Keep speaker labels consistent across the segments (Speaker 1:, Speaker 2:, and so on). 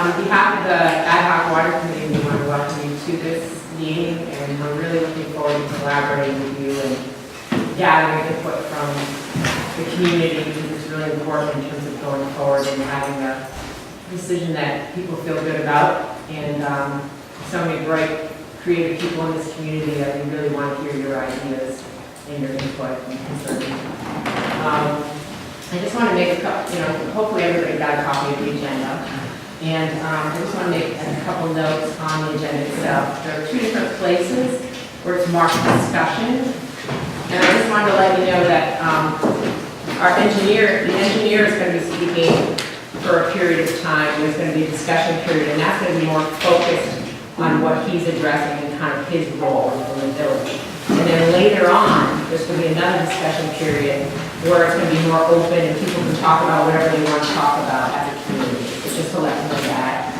Speaker 1: on behalf of the Ad hoc Water Committee, we want to welcome you to this meeting, and we're really looking forward to collaborating with you and gathering input from the community, because it's really important in terms of going forward and having a decision that people feel good about. And so many bright, creative people in this community that we really want to hear your ideas and your input and concerns. I just want to make a couple, hopefully everybody got a copy of the agenda. And I just want to make a couple notes on the agenda itself. There are two different places where it's marked discussion. And I just wanted to let you know that the engineer is going to be speaking for a period of time. There's going to be a discussion period, and that's going to be more focused on what he's addressing and kind of his role in the village. And then later on, there's going to be another discussion period where it's going to be more open and people can talk about whatever they want to talk about as a community. So just to let you know that.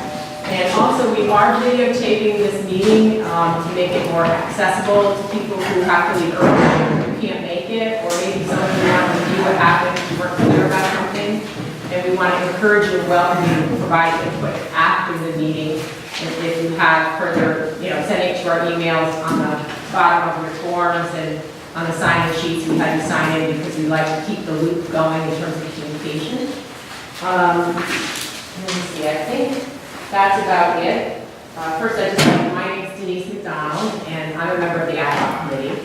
Speaker 1: And also, we are videotaping this meeting to make it more accessible to people who have to leave early, who can't make it, or maybe someone who wants to see what happened, who weren't clear about something. And we want to encourage you and welcome you to provide input after the meeting. And if you have further, send it to our emails on the bottom of your forms and on the sign-in sheets. We had you sign in because we like to keep the loop going in terms of communication. Let me see, I think that's about it. First, I just want to, my name is Denise McDonald, and I'm a member of the Ad hoc Committee.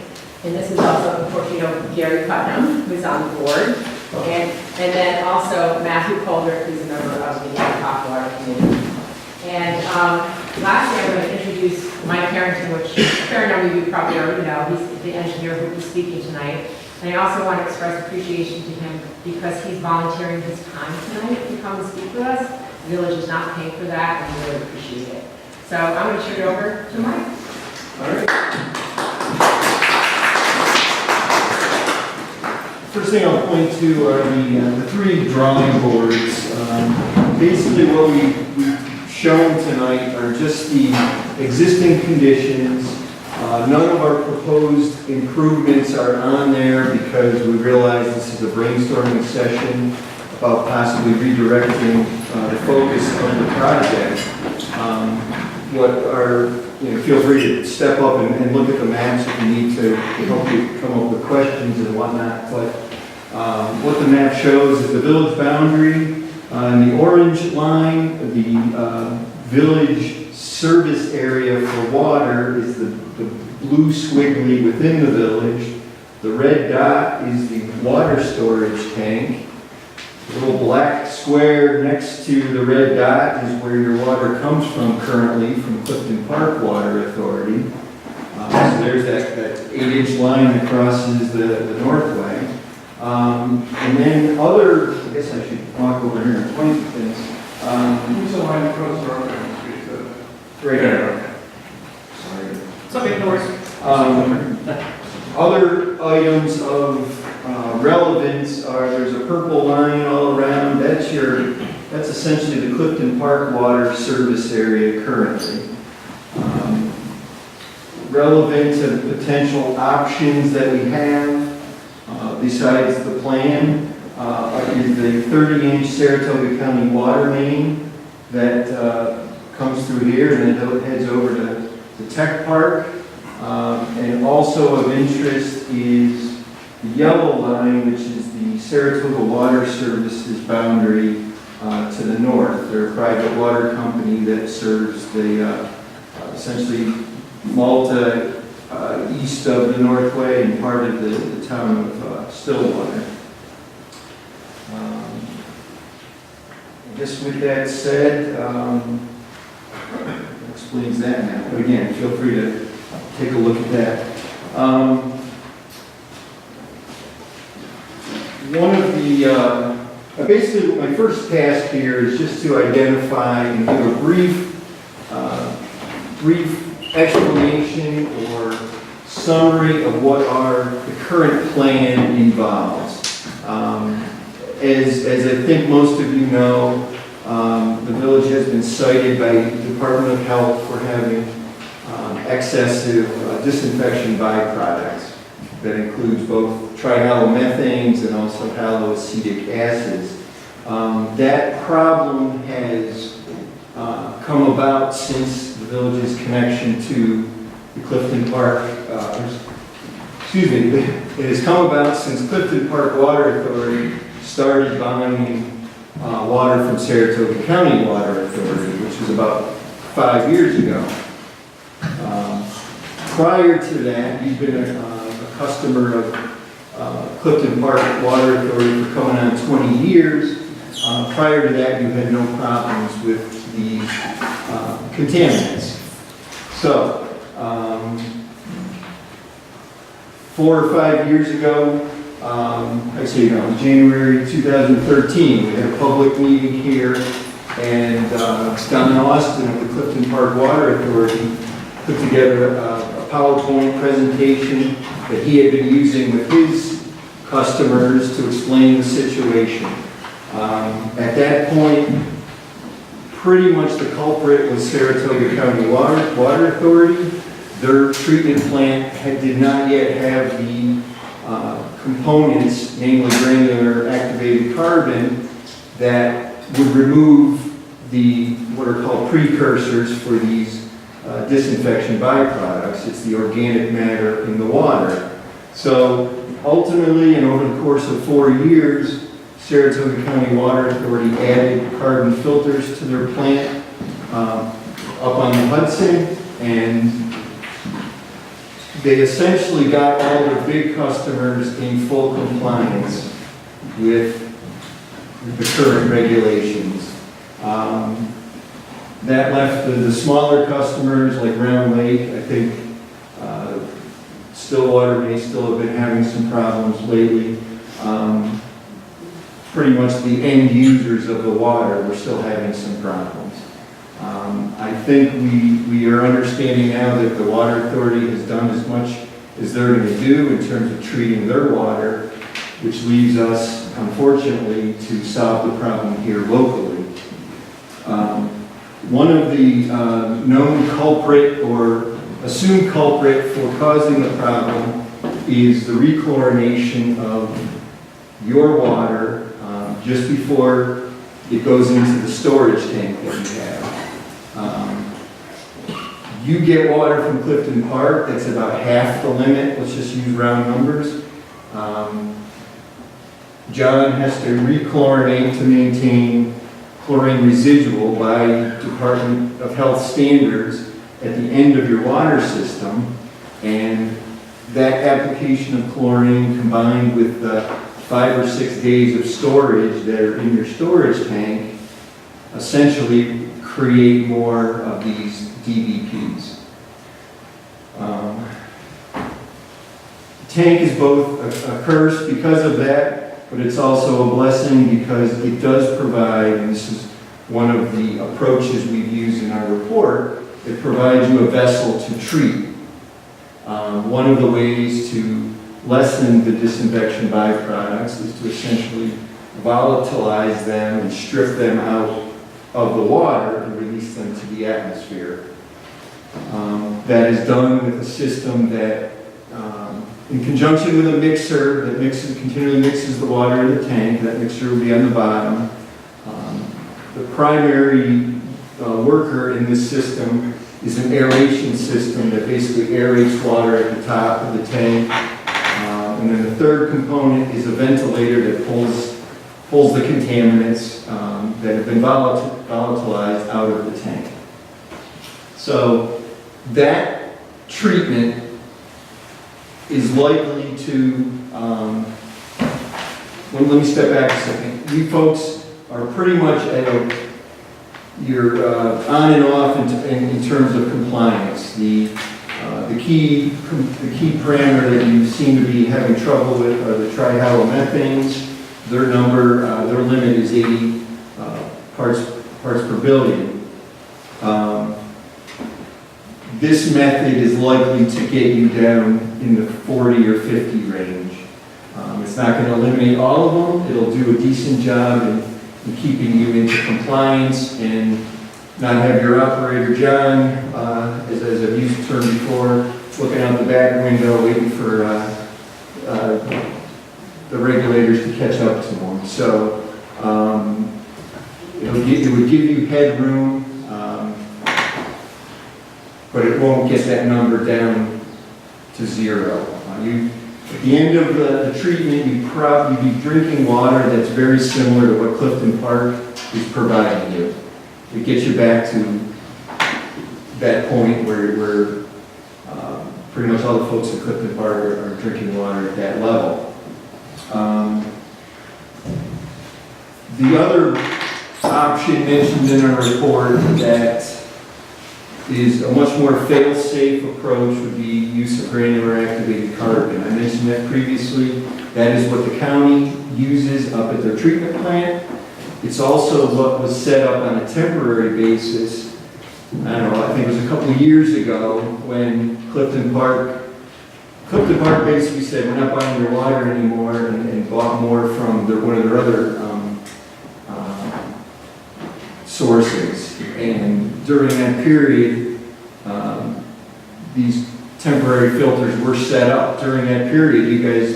Speaker 1: And this is also, of course, Gary Putnam, who's on the board. And then also Matthew Coldrick, who's a member of the Ad hoc Water Committee. And lastly, I'm going to introduce Mike Harrington, which a fair number of you probably already know. He's the engineer who will be speaking tonight. And I also want to express appreciation to him because he's volunteering his time tonight to come and speak with us. The village is not paying for that, and we really appreciate it. So I'm going to turn it over to Mike.
Speaker 2: All right. First thing I'll point to are the three drawing boards. Basically what we've shown tonight are just the existing conditions. None of our proposed improvements are on there because we realize this is a brainstorming session about possibly redirecting the focus of the project. Feel free to step up and look at the maps if you need to help you come up with questions and whatnot. But what the map shows is the village boundary. In the orange line, the village service area for water is the blue squiggly within the village. The red dot is the water storage tank. The little black square next to the red dot is where your water comes from currently, from Clifton Park Water Authority. So there's that 8-inch line that crosses the Northway. And then I guess I should walk over here and point to things.
Speaker 3: Who's the line that goes around the street?
Speaker 2: Right there. Sorry.
Speaker 1: Something north.
Speaker 2: Other items of relevance are there's a purple line all around. That's essentially the Clifton Park Water Service area currently. Relevant to the potential options that we have besides the plan is the 30-inch Saratoga County water main that comes through here and then heads over to the Tech Park. And also of interest is the yellow line, which is the Saratoga Water Services boundary to the north. They're a private water company that serves the essentially Malta east of the Northway and part of the town of Stillwater. I guess with that said, that explains that now. But again, feel free to take a look at that. One of the, basically my first task here is just to identify and give a brief explanation or summary of what the current plan involves. As I think most of you know, the village has been cited by the Department of Health for having excessive disinfection byproducts. That includes both trihalomethanes and also haloacetic acids. That problem has come about since the village's connection to the Clifton Park, it has come about since Clifton Park Water Authority started buying water from Saratoga County Water Authority, which was about 5 years ago. Prior to that, you've been a customer of Clifton Park Water Authority for coming on 20 years. Prior to that, you had no problems with the contaminants. So, 4 or 5 years ago, January 2013, we had a public meeting here, and Don Austin of the Clifton Park Water Authority put together a PowerPoint presentation that he had been using with his customers to explain the situation. At that point, pretty much the culprit was Saratoga County Water Authority. Their treatment plant did not yet have the components, namely granular activated carbon, that would remove what are called precursors for these disinfection byproducts. It's the organic matter in the water. So ultimately, and over the course of 4 years, Saratoga County Water Authority added carbon filters to their plant up on the Hudson, and they essentially got all their big customers in full compliance with the current regulations. That left the smaller customers like Round Lake. I think Stillwater may still have been having some problems lately. Pretty much the end users of the water were still having some problems. I think we are understanding now that the Water Authority has done as much as they're going to do in terms of treating their water, which leaves us, unfortunately, to solve the problem here locally. One of the known culprit or assumed culprit for causing the problem is the rechlorination of your water just before it goes into the storage tank that you have. You get water from Clifton Park that's about half the limit. Let's just use round numbers. John has to rechlorinate to maintain chlorine residual by Department of Health standards at the end of your water system, and that application of chlorine combined with the 5 or 6 days of storage that are in your storage tank essentially create more of these DBPs. The tank is both a curse because of that, but it's also a blessing because it does provide, and this is one of the approaches we've used in our report, it provides you a vessel to treat. One of the ways to lessen the disinfection byproducts is to essentially volatilize them and strip them out of the water and release them to the atmosphere. That is done with a system that, in conjunction with a mixer that continually mixes the water in the tank. That mixer will be on the bottom. The primary worker in this system is an aeration system that basically aerates water at the top of the tank. And then the third component is a ventilator that pulls the contaminants that have been volatilized out of the tank. So that treatment is likely to, let me step back a second. You folks are pretty much you're on and off in terms of compliance. The key parameter that you seem to be having trouble with are the trihalomethanes. Their limit is 80 parts per billion. This method is likely to get you down in the 40 or 50 range. It's not going to eliminate all of them. It'll do a decent job in keeping you into compliance and not have your operator, John, as I've used the term before, looking out the back window waiting for the regulators to catch up to them. So it would give you headroom. but it won't get that number down to zero. At the end of the treatment, you'd be drinking water that's very similar to what Clifton Park is providing you. It gets you back to that point where pretty much all the folks at Clifton Park are drinking water at that level. The other option mentioned in our report that is a much more fail-safe approach would be use of granular activated carbon. I mentioned that previously. That is what the county uses up at their treatment plant. It's also what was set up on a temporary basis. I don't know, I think it was a couple of years ago when Clifton Park basically said, we're not buying your water anymore, and bought more from one of their other sources. And during that period, these temporary filters were set up. During that period, you guys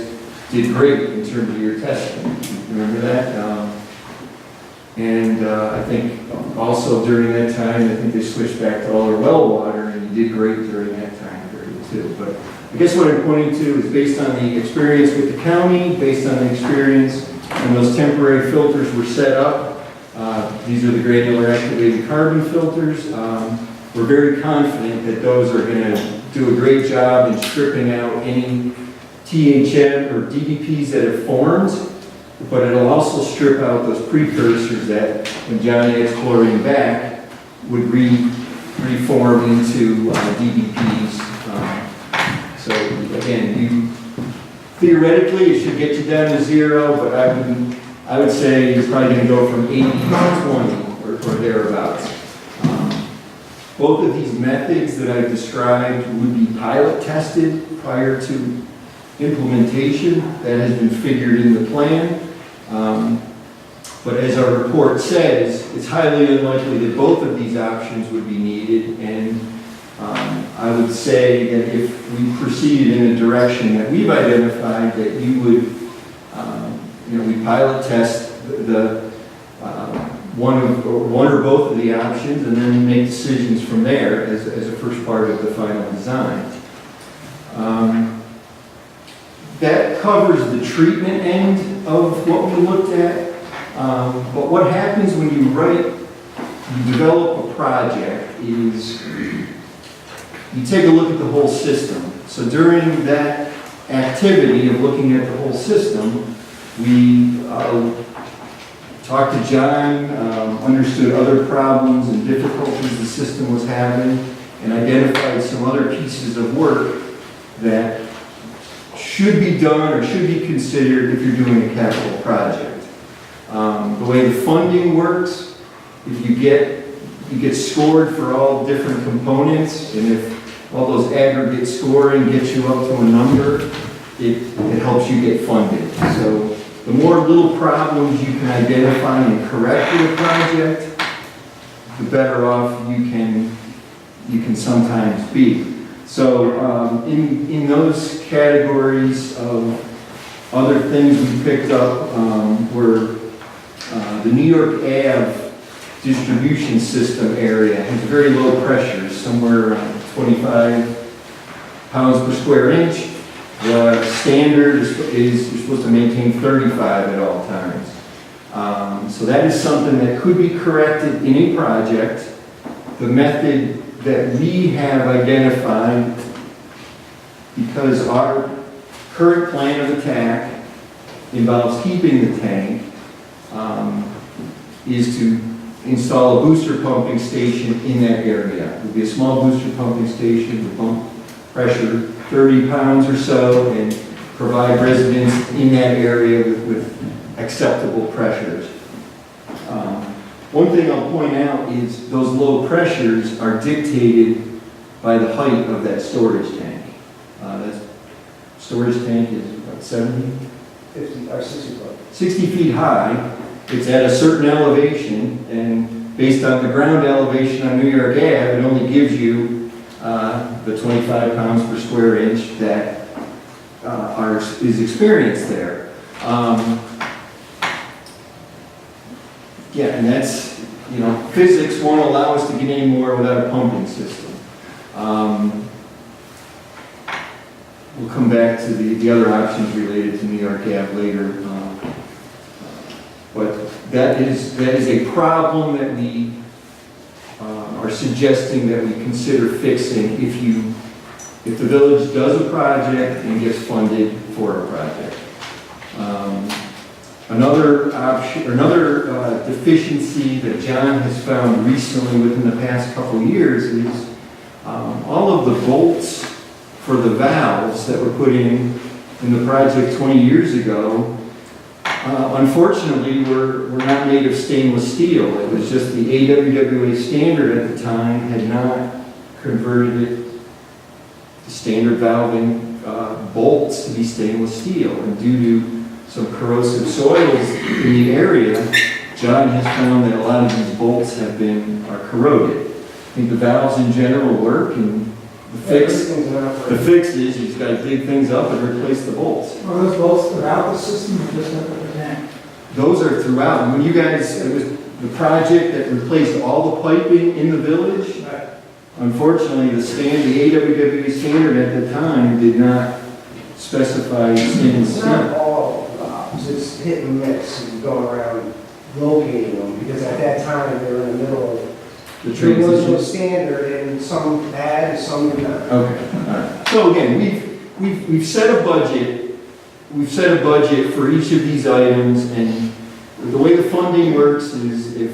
Speaker 2: did great in terms of your testing. Remember that? I think also during that time, I think they switched back to all their well water, and you did great during that time period too. But I guess what I'm pointing to is based on the experience with the county, based on the experience when those temporary filters were set up. These are the granular activated carbon filters. We're very confident that those are going to do a great job in stripping out any THM or DDPs that have formed, but it'll also strip out those precursors that, when John adds chlorine back, would reform into DDPs. So again, theoretically, it should get you down to zero, but I would say you're probably going to go from 80 to 20 or thereabouts. Both of these methods that I've described would be pilot tested prior to implementation. That has been figured in the plan. But as our report says, it's highly unlikely that both of these options would be needed. And I would say that if we proceeded in a direction that we've identified, that you would we pilot test the one or both of the options, and then make decisions from there as a first part of the final design. That covers the treatment end of what we looked at. But what happens when you develop a project is you take a look at the whole system. So during that activity of looking at the whole system, we talked to John, understood other problems and difficulties the system was having, and identified some other pieces of work that should be done or should be considered if you're doing a capital project. The way the funding works, if you get scored for all different components, and if all those aggregate scoring gets you up to a number, it helps you get funded. So the more little problems you can identify and correct with a project, the better off you can sometimes be. So in those categories of other things we picked up were the New York Ave distribution system area has very low pressures, somewhere around 25 pounds per square inch. The standard is you're supposed to maintain 35 at all times. So that is something that could be corrected in a project. The method that we have identified, because our current plan of attack involves keeping the tank, is to install a booster pumping station in that area. It would be a small booster pumping station with pump pressure 30 pounds or so, and provide residents in that area with acceptable pressures. One thing I'll point out is those low pressures are dictated by the height of that storage tank. That storage tank is what, 70?
Speaker 4: 50 or 60 foot.
Speaker 2: 60 feet high. It's at a certain elevation, and based on the ground elevation on New York Ave, it only gives you the 25 pounds per square inch that is experienced there. Yeah, and that's, physics won't allow us to get any more without a pumping system. We'll come back to the other options related to New York Ave later. But that is a problem that we are suggesting that we consider fixing if the village does a project and gets funded for a project. Another option, another deficiency that John has found recently within the past couple of years is all of the bolts for the valves that were put in the project 20 years ago, unfortunately, were not made of stainless steel. It was just the AWWA standard at the time had not converted it to standard valving bolts to be stainless steel. And due to some corrosive soils in the area, John has found that a lot of these bolts are corroded. I think the valves in general work, and the fix is he's got to dig things up and replace the bolts.
Speaker 4: Are those bolts throughout the system or just up at the tank?
Speaker 2: Those are throughout. When you guys, it was the project that replaced all the piping in the village.
Speaker 4: Right.
Speaker 2: Unfortunately, the AWWA standard at the time did not specify stainless
Speaker 4: It's not
Speaker 2: steel.
Speaker 4: all valves, it's hit and miss, and go around locating them, because at that time, they were in the middle of,
Speaker 2: The
Speaker 4: there was no
Speaker 2: transition.
Speaker 4: standard, and some had, and some did not.
Speaker 2: Okay, all right. So again, we've set a budget. We've set a budget for each of these items, and the way the funding works is if,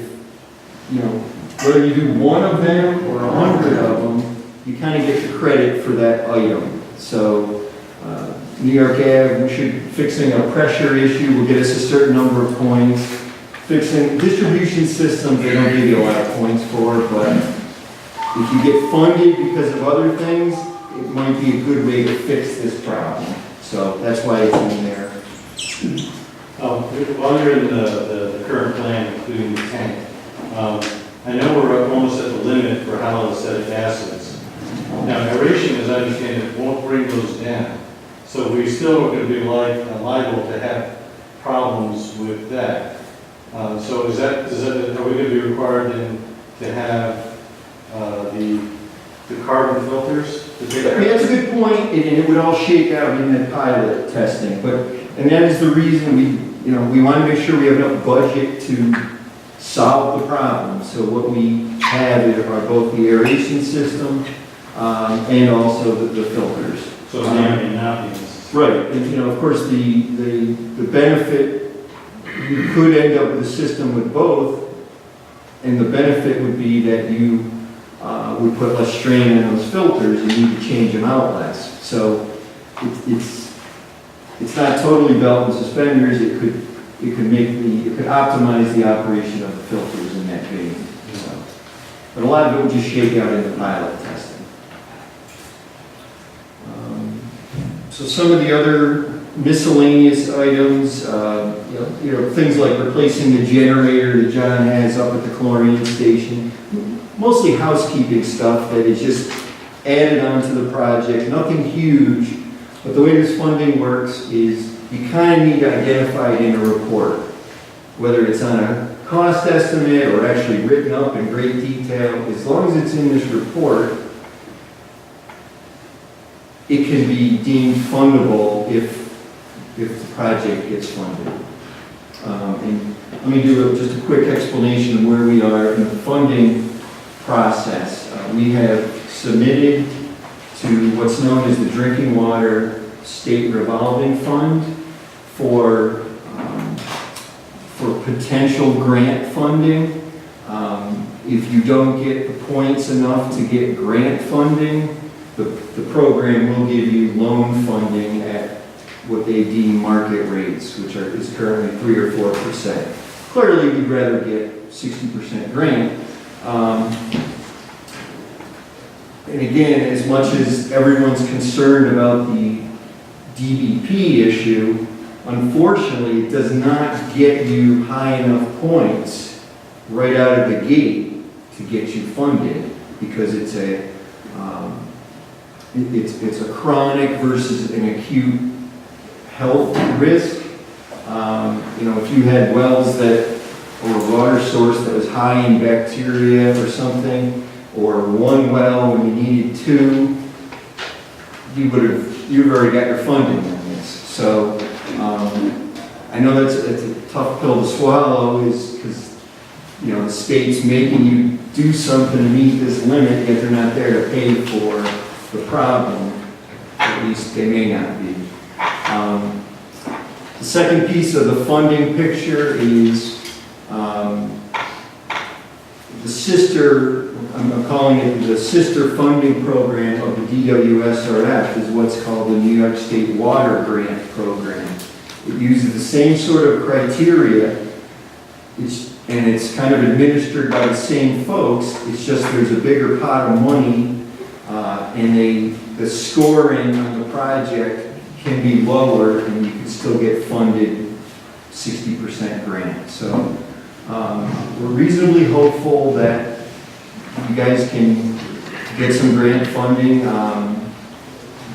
Speaker 2: whether you do one of them or 100 of them, you kind of get the credit for that item. So, New York Ave, fixing a pressure issue will get us a certain number of points. Fixing distribution systems, they don't give you a lot of points for, but if you get funded because of other things, it might be a good way to fix this problem. So that's why it's in there.
Speaker 5: While you're in the current plan, including the tank, I know we're almost at the limit for haloacetic acids. Now, aeration, as I understand it, won't bring those down. So we still are going to be liable to have problems with that. So are we going to be required then to have the carbon filters? To take care of?
Speaker 2: That's a good point, and it would all shake out in that pilot testing. And that is the reason we want to make sure we have enough budget to solve the problem. So what we have are both the aeration system and also the filters.
Speaker 5: So it's not going to be necessary.
Speaker 2: Right, and of course the benefit, you could end up with a system with both, and the benefit would be that you would put less strain on those filters, you need to change them out less. So it's not totally belt and suspenders, it could optimize the operation of the filters in that vein. So, but a lot of it would just shake out in the pilot testing. So some of the other miscellaneous items, things like replacing the generator that John has up at the chlorine station, mostly housekeeping stuff that is just added onto the project, nothing huge. But the way this funding works is you kind of need to identify it in a report, whether it's on a cost estimate or actually written up in great detail. As long as it's in this report, it can be deemed fundable if the project gets funded. And let me do just a quick explanation of where we are in the funding process. We have submitted to what's known as the Drinking Water State Revolving Fund for potential grant funding. If you don't get the points enough to get grant funding, the program will give you loan funding at what they deem market rates, which is currently 3 or 4%. Clearly, we'd rather get 60% grant. And again, as much as everyone's concerned about the DBP issue, unfortunately, it does not get you high enough points right out of the gate to get you funded, because it's a chronic versus an acute health risk. If you had wells or a water source that was high in bacteria or something, or one well when you needed two, you've already got your funding on this. So, I know it's a tough pill to swallow is because, the state's making you do something to meet this limit, yet they're not there to pay for the problem. At least they may not be. The second piece of the funding picture is the sister, I'm calling it the sister funding program of the DWSRF is what's called the New York State Water Grant Program. It uses the same sort of criteria, and it's kind of administered by the same folks. It's just there's a bigger pot of money, and the scoring on the project can be lower, and you can still get funded 60% grant. So we're reasonably hopeful that you guys can get some grant funding.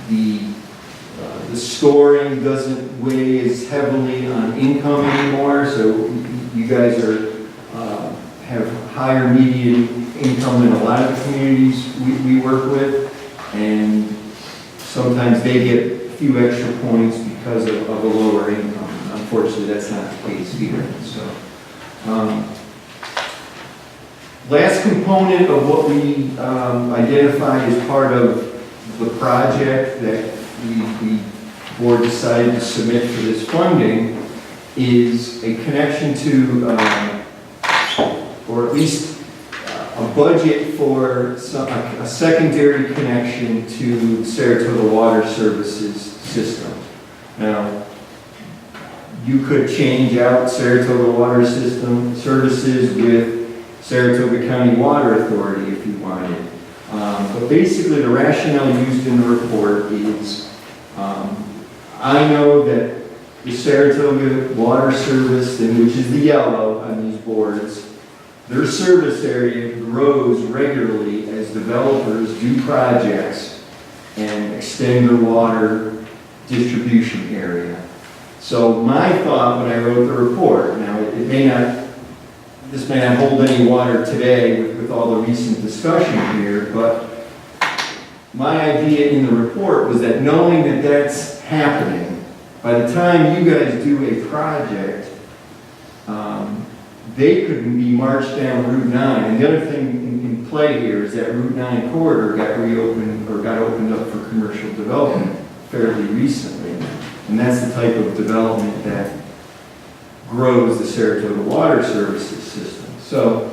Speaker 2: The scoring doesn't weigh as heavily on income anymore, so you guys have higher median income than a lot of the communities we work with, and sometimes they get a few extra points because of a lower income. Unfortunately, that's not the case either. So, last component of what we identified as part of the project that the board decided to submit for this funding is a connection to, or at least a budget for a secondary connection to Saratoga Water Services system. Now, you could change out Saratoga Water System Services with Saratoga County Water Authority if you wanted. But basically the rationale used in the report is, I know that the Saratoga Water Service, which is the yellow on these boards, their service area grows regularly as developers do projects and extend their water distribution area. So my thought when I wrote the report, now this may not hold any water today with all the recent discussion here, but my idea in the report was that knowing that that's happening, by the time you guys do a project, they could be marched down Route 9. And the other thing in play here is that Route 9 corridor got reopened or got opened up for commercial development fairly recently. And that's the type of development that grows the Saratoga Water Services system. So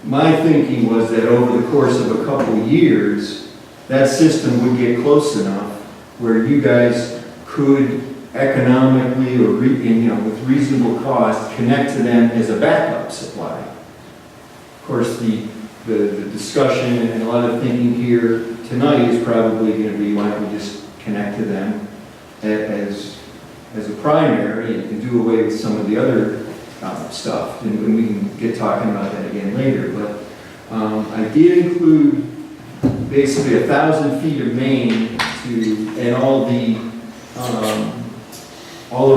Speaker 2: my thinking was that over the course of a couple of years, that system would get close enough where you guys could economically or with reasonable cost connect to them as a backup supply. Of course, the discussion and a lot of thinking here tonight is probably going to be why don't we just connect to them as a primary and do away with some of the other stuff, and we can get talking about that again later. But I did include basically 1,000 feet of main and all the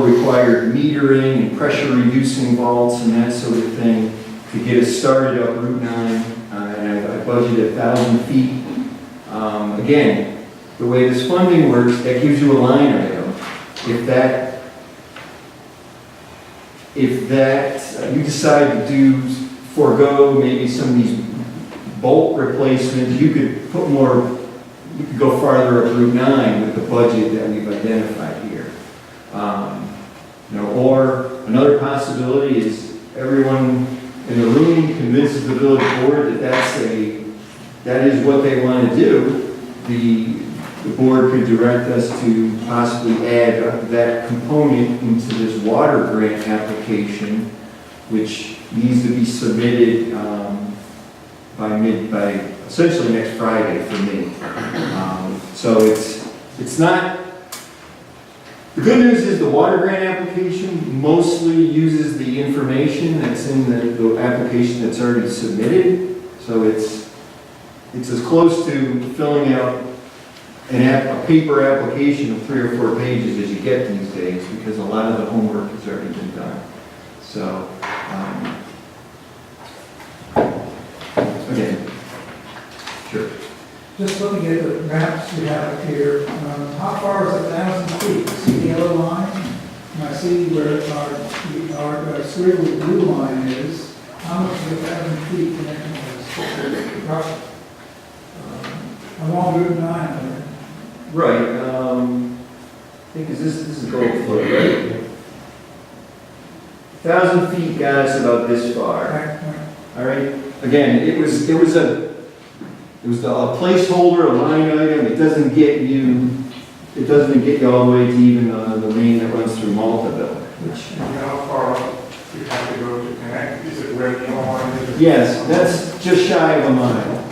Speaker 2: required metering and pressure reducing vaults and that sort of thing to get us started up Route 9, and I budgeted 1,000 feet. Again, the way this funding works, that gives you a line item. If that you decide to forego maybe some of these bolt replacements, you could go farther up Route 9 with the budget that we've identified here. Or another possibility is everyone in the room convinces the village board that is what they want to do. The board could direct us to possibly add that component into this water grant application, which needs to be submitted by essentially next Friday for me. So it's not. The good news is the water grant application mostly uses the information that's in the application that's already submitted. So it's as close to filling out a paper application of 3 or 4 pages as you get these days, because a lot of the homework has already been done. So
Speaker 6: Just looking at the maps you have up here, how far is 1,000 feet? See the yellow line? And I see where our squiggly blue line is. How much is 1,000 feet connecting this? Roughly. Along Route 9,
Speaker 2: Right, I think this is Gold Foot, right? 1,000 feet got us about this far.
Speaker 6: right?
Speaker 2: All right, again, it was a placeholder, a line item, it doesn't get you all the way to even the main that runs through Maltaville, which,
Speaker 3: You know how far up you have to go to connect? Is it where the yellow line is?
Speaker 2: yes, that's just shy of a mile.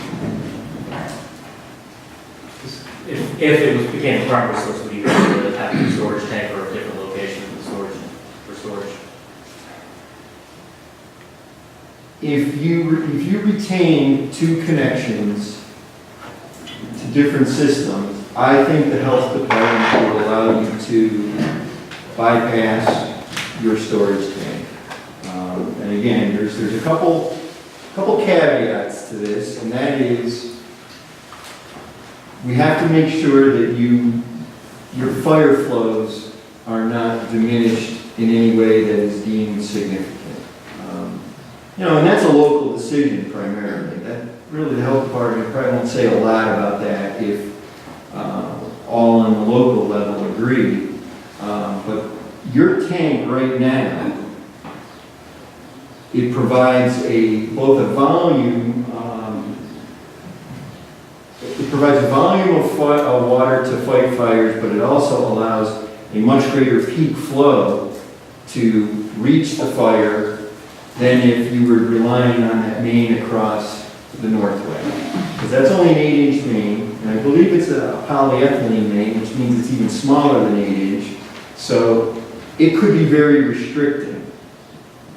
Speaker 7: If it became a primary source, would you rather have a storage tank or a different location for storage?
Speaker 2: If you retain two connections to different systems, I think the health department will allow you to bypass your storage tank. And again, there's a couple caveats to this, and that is, we have to make sure that your fire flows are not diminished in any way that is deemed significant. And that's a local decision primarily. That really, the health department probably won't say a lot about that if all on the local level agree. But your tank right now, it provides both a volume of water to fight fires, but it also allows a much greater peak flow to reach the fire than if you were relying on that main across the northway. Because that's only an 8-inch main, and I believe it's a polyethylene main, which means it's even smaller than 8-inch. So it could be very restricting.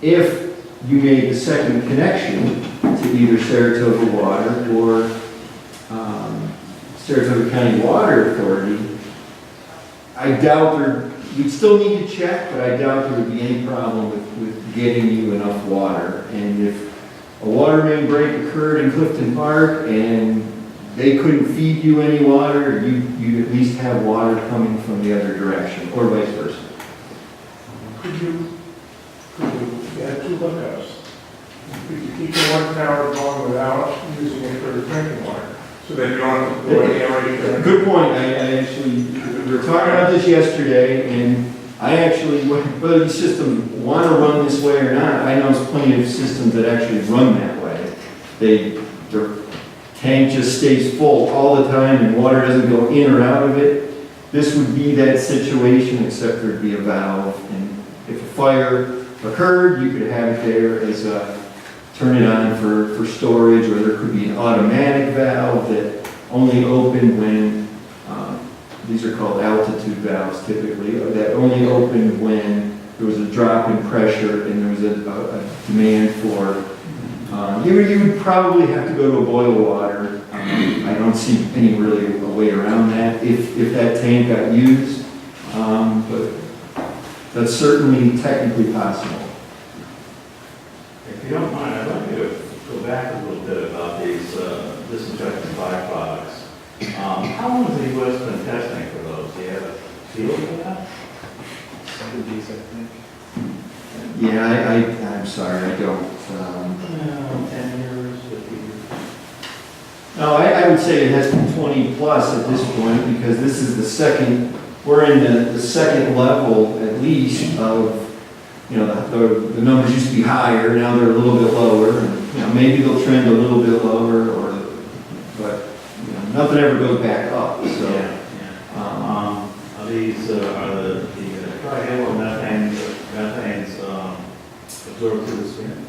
Speaker 2: If you made the second connection to either Saratoga Water or Saratoga County Water Authority, I doubt we'd still need to check, but I doubt there would be any problem with getting you enough water. And if a water main break occurred in Clifton Park and they couldn't feed you any water, you'd at least have water coming from the other direction, or vice versa.
Speaker 3: Could you add two hookups? Could you keep the one tower going without using it for drinking water? So that you don't have to go any aeration?
Speaker 2: Good point. I actually, we were talking about this yesterday, and I actually, whether these systems want to run this way or not, I know there's plenty of systems that actually run that way. Their tank just stays full all the time and water doesn't go in or out of it. This would be that situation, except there'd be a valve, and if a fire occurred, you could have it there as turn it on for storage, or there could be an automatic valve that only opened when, these are called altitude valves typically, that only opened when there was a drop in pressure and there was a demand for, you would probably have to go to a boil water. I don't see any really a way around that if that tank got used, but that's certainly technically possible.
Speaker 8: If you don't mind, I'd like you to go back a little bit about these disinfectant byproducts. How long has the U.S. been testing for those? Do you have a feel for that? 70s, I think.
Speaker 2: Yeah, I'm sorry, I don't.
Speaker 8: 10 years, 50 years.
Speaker 2: No, I would say it has been 20 plus at this point, because this is the second, we're in the second level at least of, the numbers used to be higher, now they're a little bit lower, and, maybe they'll trend a little bit lower, but nothing ever goes back up, so.
Speaker 8: Yeah. Are these, are the trihalomethanes absorbed through the skin?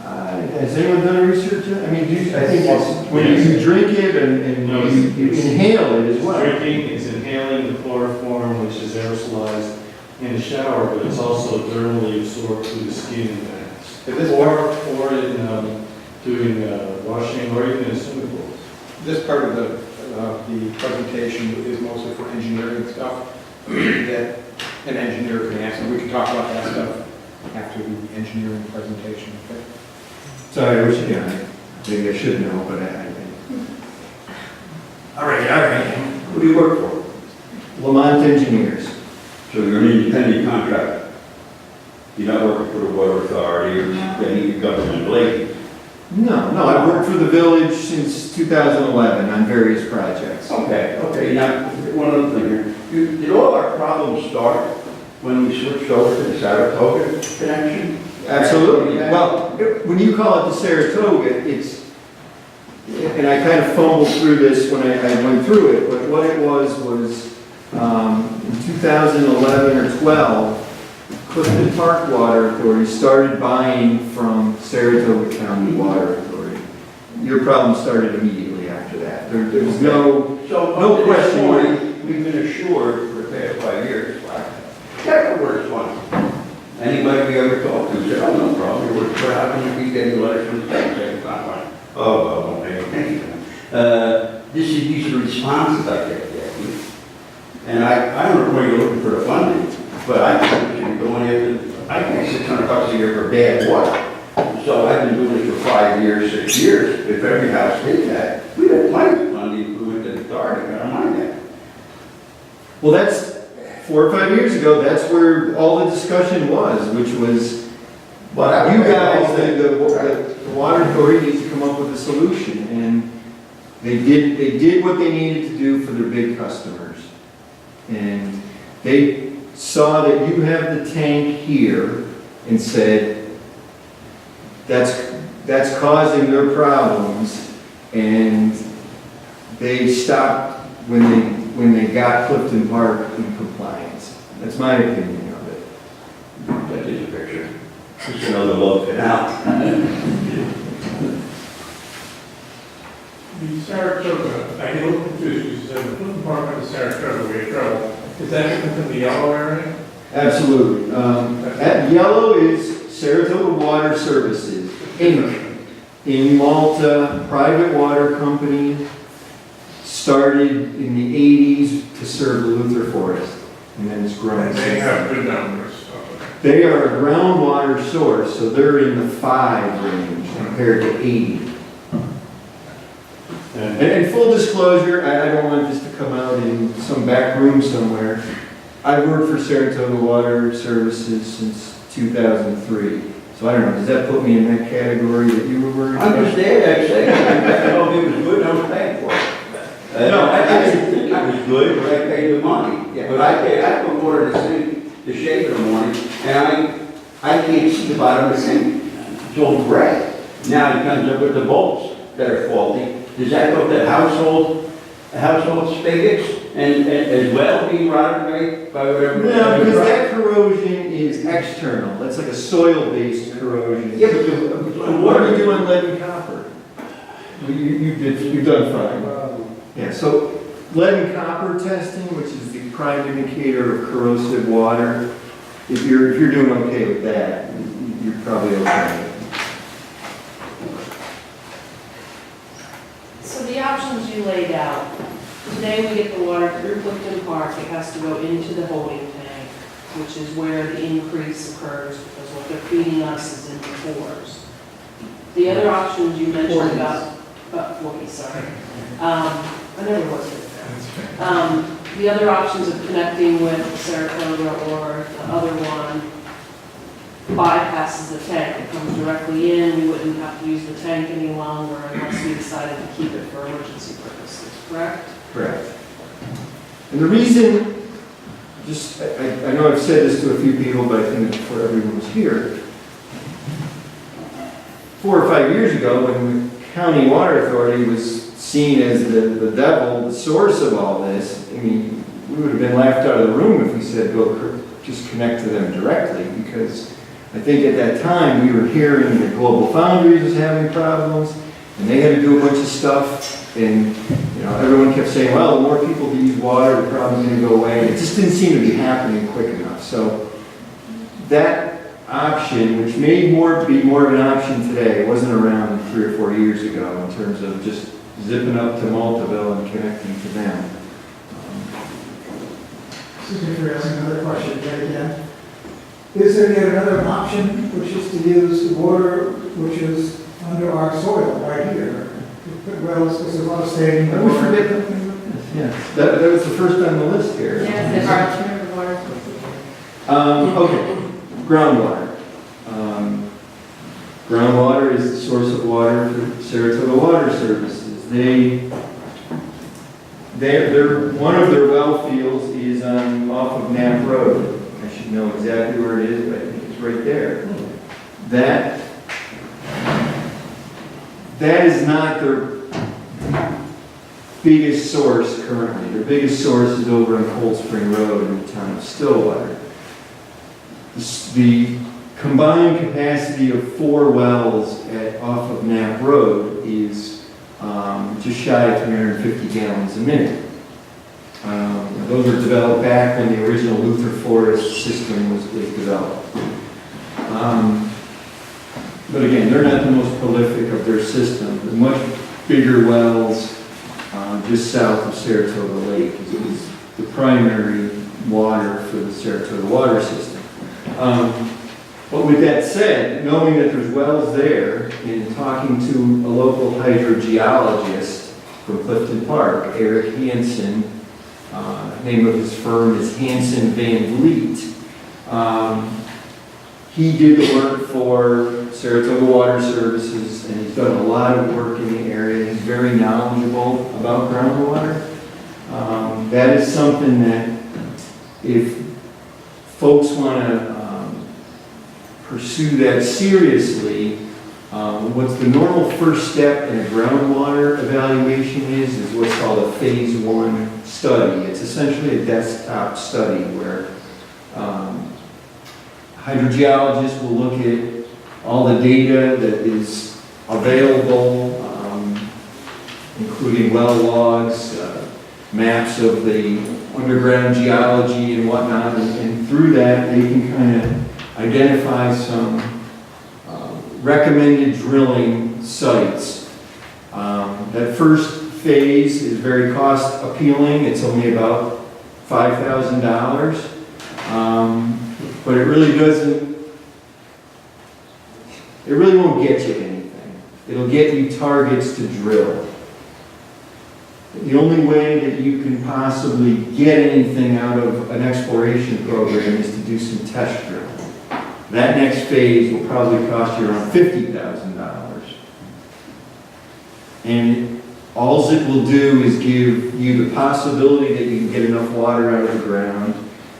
Speaker 2: Has anyone done research yet? I mean, I think it's, when you drink it and
Speaker 5: No,
Speaker 2: you inhale it as
Speaker 5: It's
Speaker 2: well.
Speaker 5: drinking, it's inhaling the chloroform, which is aerosolized in the shower, but it's also thermally absorbed through the skin and vents. Or in doing washing, or even in swimming pools.
Speaker 9: This part of the presentation is mostly for engineering stuff that an engineer can answer. We can talk about that stuff after the engineering presentation, okay?
Speaker 2: Sorry, I wish, Maybe I should know, but
Speaker 3: All right.
Speaker 8: Who do you work for?
Speaker 2: Lamont Engineers.
Speaker 8: So you're an independent contractor? You're not working for the water authority or any government agency?
Speaker 2: No, I've worked for the village since 2011 on various projects.
Speaker 8: Okay, now, one other thing here. Did all our problems start when we switched over to the Saratoga connection?
Speaker 2: Absolutely. Well, when you call it the Saratoga, it's, and I kind of fumbled through this when I went through it, but what it was in 2011 or 12, Clifton Park Water Authority started buying from Saratoga County Water Authority. Your problem started immediately after that. There was no question.
Speaker 8: We've been assured for the past 5 years, check the worst one. Anybody we ever talked to said, oh, no problem, you work for, how can you be getting letters from the state saying it's not right? Oh, well, don't pay attention. These are responses I get. And I don't know where you're looking for the funding, but I think we should be going after, I pay $600 a year for bad water. So I've been doing this for 5 years, 6 years. If every house did that, we'd have plenty of funding if we went to the authority, I don't mind that.
Speaker 2: Well, that's 4 or 5 years ago, that's where all the discussion was, which was,
Speaker 8: But
Speaker 2: you guys, the water authority needs to come up with a solution, and they did what they needed to do for their big customers. And they saw that you have the tank here and said, that's causing their problems, and they stopped when they got Clifton Park in compliance. That's my opinion of it.
Speaker 8: That is a picture. Just another look at out.
Speaker 3: The Saratoga, I get a little confused, you said the Clifton Park and the Saratoga, we had trouble. Is that within the yellow area?
Speaker 2: Absolutely. That yellow is Saratoga Water Services, Inc. In Malta, private water company, started in the 80s to serve the Luther Forest, and then it's grown.
Speaker 3: And they have good numbers.
Speaker 2: They are a groundwater source, so they're in the 5 range compared to 80. And full disclosure, I don't want this to come out in some back room somewhere. I've worked for Saratoga Water Services since 2003. So I don't know, does that put me in that category that you were worried about?
Speaker 8: Understand, actually. I know if it was good, I was paying for it.
Speaker 2: No,
Speaker 8: I didn't think it was good, but I paid the money. But I put water in the sink, the shade in the morning, and I can't see the bottom of the sink. It's all gray. Now it comes up with the bolts that are faulty. Does that go to household spigots and as well being rotted away by whatever?
Speaker 2: No, because that corrosion is external. That's like a soil-based corrosion.
Speaker 8: Yeah, but
Speaker 2: What are you doing lead and copper? You've done fine. Yeah, so lead and copper testing, which is the prime indicator of corrosive water, if you're doing okay with that, you're probably okay.
Speaker 10: So the options you laid out, today we get the water through Clifton Park, it has to go into the holding tank, which is where the increase occurs, because what they're feeding us is in the pores. The other options you mentioned about 40, sorry. I never worked with them. The other options of connecting with Saratoga or the other one bypasses the tank. It comes directly in. We wouldn't have to use the tank any longer unless we decided to keep it for emergency purposes, correct?
Speaker 2: Correct. And the reason, I know I've said this to a few people, but I think it's before everyone was here. 4 or 5 years ago, when the county water authority was seen as the devil, the source of all this, I mean, we would have been laughed out of the room if we said, go just connect to them directly, because I think at that time we were hearing that Global Foundries was having problems, and they had to do a bunch of stuff, and everyone kept saying, well, the more people that use water, the problem's going to go away. It just didn't seem to be happening quick enough. So that option, which may be more of an option today, wasn't around 3 or 4 years ago in terms of just zipping up to Maltaville and connecting to them.
Speaker 6: Excuse me for asking another question yet again. Is there yet another option, which is to use the water which is under our soil right here. Wells, there's a lot of standing
Speaker 2: I would
Speaker 6: water.
Speaker 2: forget something like this, yes. That was the first on the list here.
Speaker 1: Yes, the hard to water.
Speaker 2: Okay, groundwater. Groundwater is the source of water for Saratoga Water Services. One of their well fields is off of Knapp Road. I should know exactly where it is, but I think it's right there. That is not their biggest source currently. Their biggest source is over on Cold Spring Road in the town of Stillwater. The combined capacity of 4 wells off of Knapp Road is just shy of 350 gallons a minute. Those were developed back when the original Luther Forest system was developed. But again, they're not the most prolific of their system. The much bigger wells just south of Saratoga Lake is the primary water for the Saratoga water system. But with that said, knowing that there's wells there and talking to a local hydrogeologist from Clifton Park, Eric Hansen, name of his firm is Hansen Van Vliet. He did the work for Saratoga Water Services, and he's done a lot of work in the area. He's very knowledgeable about groundwater. That is something that if folks want to pursue that seriously, what's the normal first step in a groundwater evaluation is what's called a phase 1 study. It's essentially a desktop study where hydrogeologists will look at all the data that is available, including well logs, maps of the underground geology and whatnot, and through that they can kind of identify some recommended drilling sites. That first phase is very cost appealing. It's only about $5,000, but it really won't get you anything. It'll get you targets to drill. The only way that you can possibly get anything out of an exploration program is to do some test drilling. That next phase will probably cost you around $50,000. And all it will do is give you the possibility that you can get enough water out of the ground.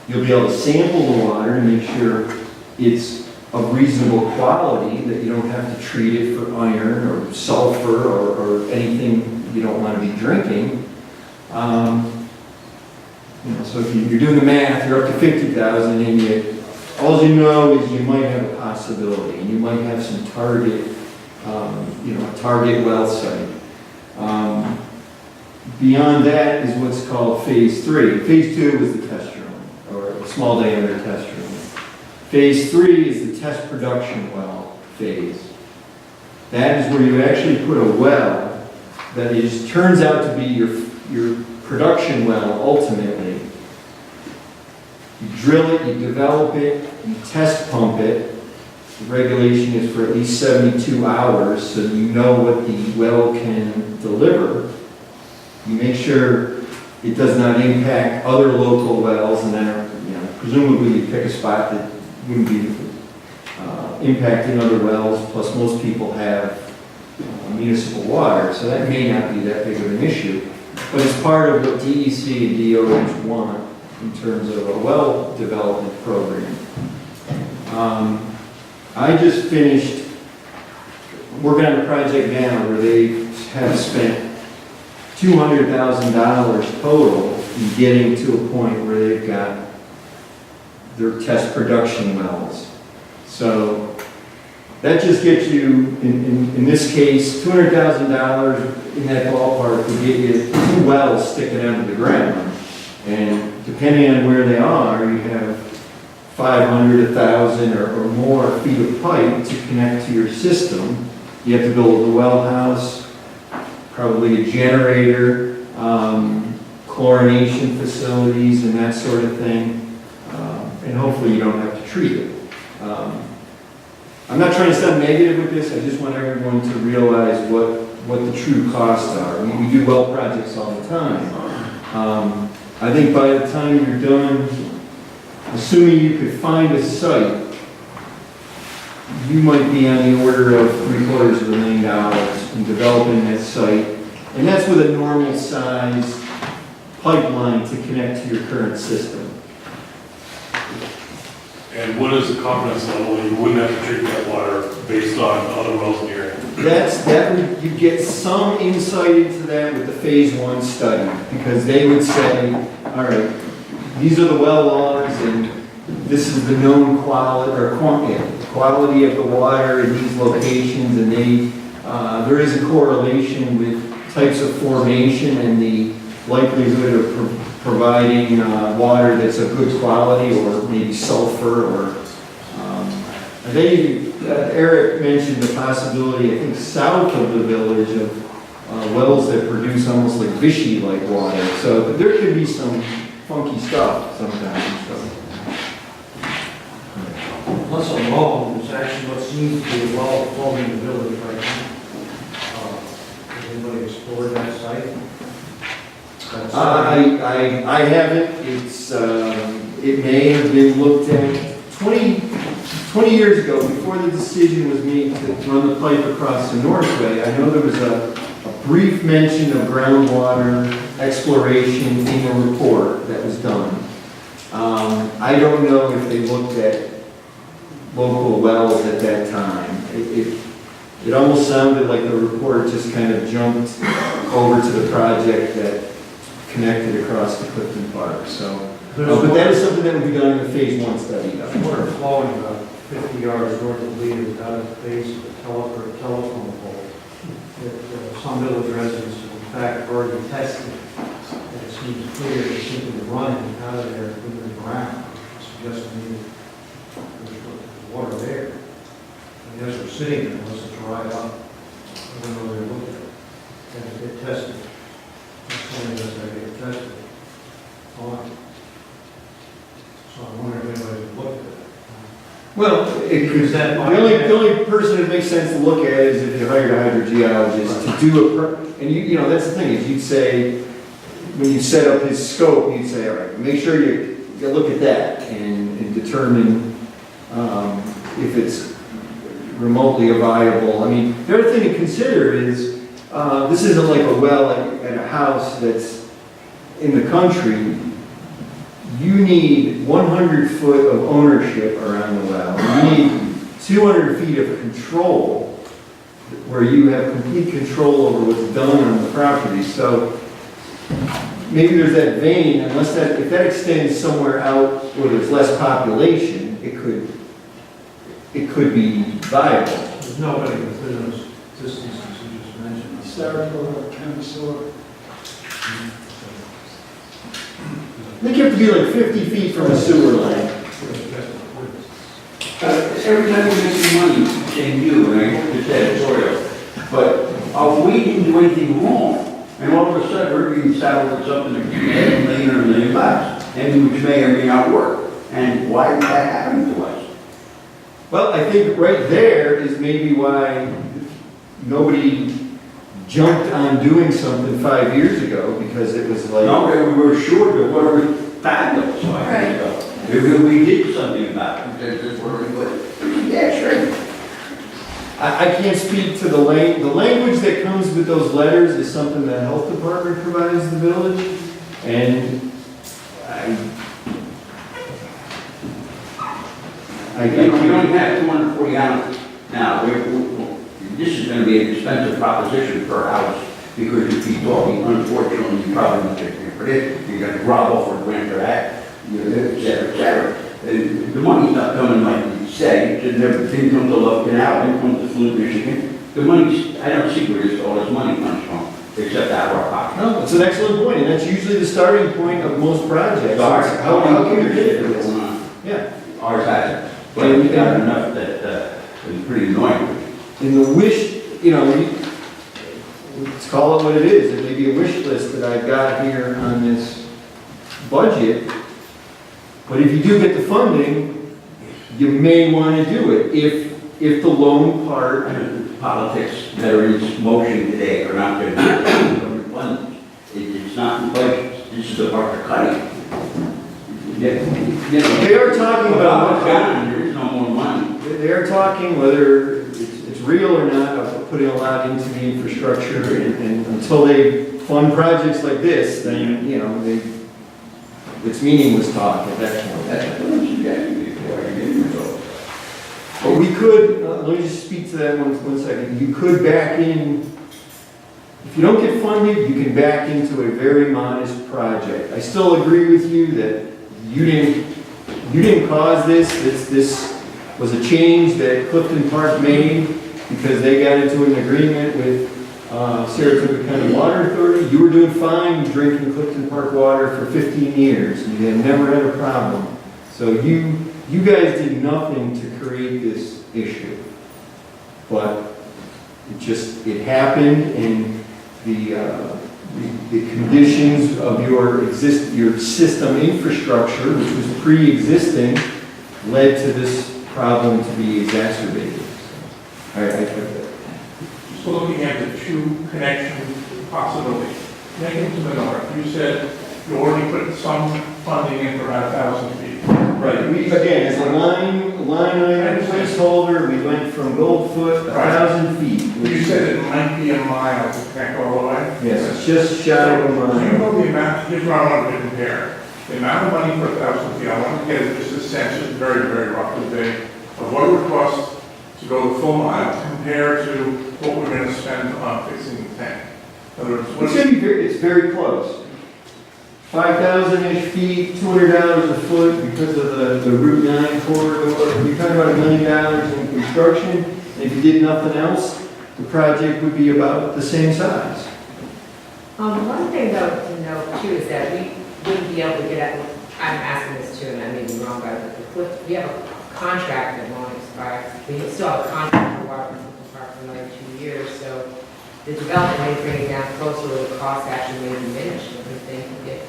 Speaker 2: You'll be able to sample the water to make sure it's of reasonable quality, that you don't have to treat it for iron or sulfur or anything you don't want to be drinking. So if you're doing the math, you're up to 50,000, and all you know is you might have a possibility, and you might have some target, a target well site. Beyond that is what's called phase 3. Phase 2 is the test drilling, or a small diameter test drilling. Phase 3 is the test production well phase. That is where you actually put a well that turns out to be your production well ultimately. You drill it, you develop it, you test pump it. The regulation is for at least 72 hours, so you know what the well can deliver. You make sure it does not impact other local wells, and then presumably you pick a spot that wouldn't be impacting other wells, plus most people have municipal water, so that may not be that big of an issue. But it's part of what DEC and DOH want in terms of a well development program. I just finished working on a project now where they have spent $200,000 total in getting to a point where they've got their test production wells. So that just gets you, in this case, $200,000 in that ballpark would get you 2 wells sticking out of the ground. And depending on where they are, you have 500, 1,000 or more feet of pipe to connect to your system. You have to build a well house, probably a generator, chlorination facilities and that sort of thing. And hopefully you don't have to treat it. I'm not trying to sound negative with this, I just want everyone to realize what the true costs are. We do well projects all the time. I think by the time you're done, assuming you could find a site, you might be on the order of $750,000 in developing that site. And that's with a normal size pipeline to connect to your current system.
Speaker 11: And what is the confidence level you wouldn't have to treat that water based on other wells in the area?
Speaker 2: You get some insight into that with the phase 1 study, because they would say, all right, these are the well logs and this is the known quality or quality of the water in these locations, and there is a correlation with types of formation and the likelihood of providing water that's of good quality, or maybe sulfur, or Eric mentioned the possibility, I think, south of the village of wells that produce almost like Vichy-like water. So there could be some funky stuff sometimes. So.
Speaker 12: Plus alone, it's actually what seems to be a well flowing in the village right now. Has anybody explored that site?
Speaker 2: I haven't. It may have been looked at 20 years ago, before the decision was made to run the pipe across the Northway. I know there was a brief mention of groundwater exploration in a report that was done. I don't know if they looked at local wells at that time. It almost sounded like the report just kind of jumped over to the project that connected across to Clifton Park. So, but that is something that would be done in the phase 1 study.
Speaker 12: There's water flowing about 50 yards north of Lee, down at the base of the telephone pole. Some village residents have in fact already tested, and it seems clear that simply running out of there into the ground suggests to me that there's water there. And as we're sitting there, unless it's dried up, I don't know where they're looking at it. And if it tested, it's only as they get tested. On. So I wonder if anybody's looked at it.
Speaker 2: Well, the only person it makes sense to look at is if you hired a hydrogeologist to do and you know, that's the thing, is you'd say, when you set up his scope, you'd say, all right, make sure you look at that and determine if it's remotely viable. I mean, the other thing to consider is, this isn't like a well at a house that's in the country. You need 100 foot of ownership around the well. You need 200 feet of control, where you have complete control over what's done on the property. So maybe there's that vein, if that extends somewhere out where there's less population, it could be viable.
Speaker 12: There's nobody within those distances you just mentioned.
Speaker 6: Saratoga, Kamasura.
Speaker 2: I think you have to be like 50 feet from a sewer line.
Speaker 13: Every time you mention money, saying you, and I hope it's editorial, but we didn't do anything wrong, and all of a sudden we're being saddled with something that could be $1 million or $1 million, and which may or may not work. And why is that happening to us?
Speaker 2: Well, I think right there is maybe why nobody jumped on doing something 5 years ago, because it was like...
Speaker 13: No, we were sure the water was fabulous 5 years ago. Maybe we did something about it, because it's working, but yeah, sure.
Speaker 2: I can't speak to the language that comes with those letters is something the health department provides the village, and
Speaker 13: We don't have 240 ounces now. This is going to be an expensive proposition per house, because if you talking, unfortunately, you probably won't get there for this. You're going to grovel for a grant for that, et cetera, et cetera. The money's not coming like you say. It never didn't come to Love Canal, didn't come to Flint, Michigan. The money's, I don't see where all this money comes from, except out of our pocket.
Speaker 2: No, it's an excellent point, and that's usually the starting point of most projects. How can you get it? Yeah.
Speaker 13: Ours hasn't. But we got enough that it's pretty annoying.
Speaker 2: In the wish, let's call it what it is. It may be a wish list that I've got here on this budget. But if you do get the funding, you may want to do it. If if the loan part,
Speaker 13: Politics that are in motion today are not going to be funded. It's not in budget. This is a part of cutting.
Speaker 2: they are talking about,
Speaker 13: There is no more money.
Speaker 2: they are talking whether it's real or not, of putting a lot into the infrastructure, and until they fund projects like this, then, you know, it's meaningless talk at that point.
Speaker 13: That's what I'm suggesting before I get into it.
Speaker 2: But we could, let me just speak to that one second. You could back in, if you don't get funded, you can back into a very modest project. I still agree with you that you didn't cause this. This was a change that Clifton Park made because they got into an agreement with Saratoga County Water Authority. You were doing fine drinking Clifton Park water for 15 years. You had never had a problem. So you guys did nothing to create this issue. But it happened, and the conditions of your system infrastructure, which was pre-existing, led to this problem to be exacerbated.
Speaker 3: So looking at the two connection possibilities, connecting to the north, you said you already put some funding in for about 1,000 feet.
Speaker 2: Right, again, as a line item placeholder, we went from Goldfoot 1,000 feet.
Speaker 3: You said it might be a mile to connect all the way?
Speaker 2: Yes, it's just shy of a
Speaker 3: You
Speaker 2: mile.
Speaker 3: know the amount, here's what I want to compare. The amount of money for 1,000 feet, I want to get just a sense, just very, very roughly, Dave, of what it would cost to go the full mile compared to what we're going to spend on fixing the tank. In other words,
Speaker 2: It's very close. 5,000-ish feet, $200 a foot because of the Route 9 corridor. You're talking about $1 million in construction. And if you did nothing else, the project would be about the same size.
Speaker 1: One thing though to note too is that we wouldn't be able to get at, I'm asking this too, and I may be wrong, but we have a contract that won't expire. We still have a contract for water and park for another 2 years, so the development may bring it down closer, where the cost actually may diminish. What do you think?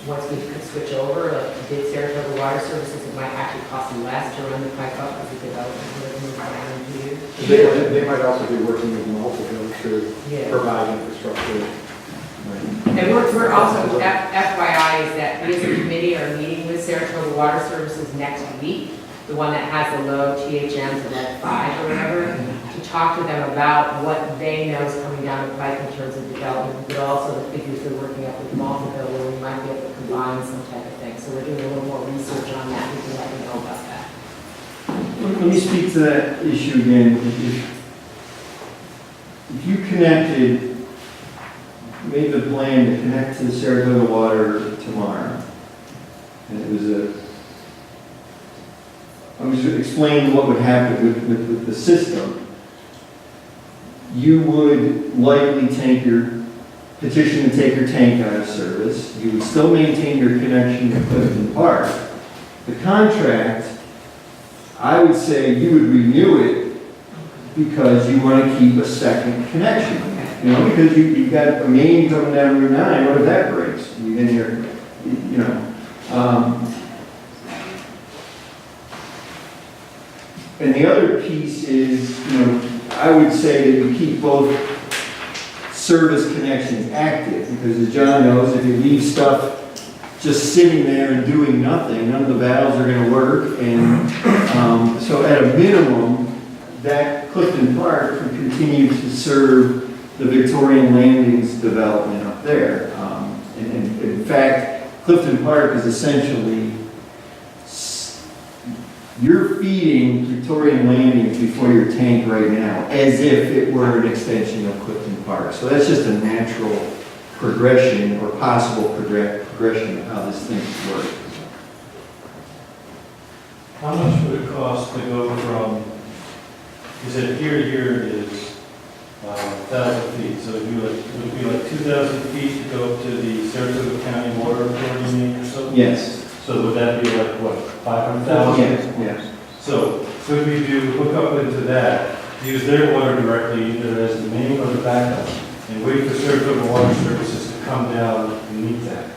Speaker 1: Once we could switch over, like did Saratoga Water Services, it might actually cost them less to run the pipe up as the development would move down into you.
Speaker 9: They might also be working with multiple to
Speaker 1: Yeah.
Speaker 9: provide infrastructure.
Speaker 1: And we're also, FYI, is that we as a committee are meeting with Saratoga Water Services next week, the one that has the low THMs of like 5 or whatever, to talk to them about what they know is coming down the pipe in terms of development, but also the figures they're working up with Maltaville, where we might be able to combine some type of thing. So we're doing a little more research on that, we can let you know about that.
Speaker 2: Let me speak to that issue again. If you made the plan to connect to the Saratoga Water tomorrow, and it was I'm just explaining what would happen with the system, you would likely petition to take your tank out of service. You would still maintain your connection to Clifton Park. The contract, I would say you would renew it because you want to keep a second connection. You know, because you've got a main coming down Route 9, what if that breaks? Then and the other piece is, I would say that you keep both service connections active, because as John knows, if you leave stuff just sitting there and doing nothing, none of the valves are going to work. And so at a minimum, that Clifton Park could continue to serve the Victorian Landings development up there. And in fact, Clifton Park is essentially, you're feeding Victorian Landings before your tank right now, as if it were an extension of Clifton Park. So that's just a natural progression, or possible progression of how this thing works.
Speaker 5: How much would it cost to go from, you said here to here is 1,000 feet, so it would be like 2,000 feet to go up to the Saratoga County Water Authority main or something?
Speaker 2: Yes.
Speaker 5: So would that be like, what, 500,000?
Speaker 2: Yes.
Speaker 5: So could we hook up into that, use their water directly, either as the main or the backup, and wait for Saratoga Water Services to come down and meet that?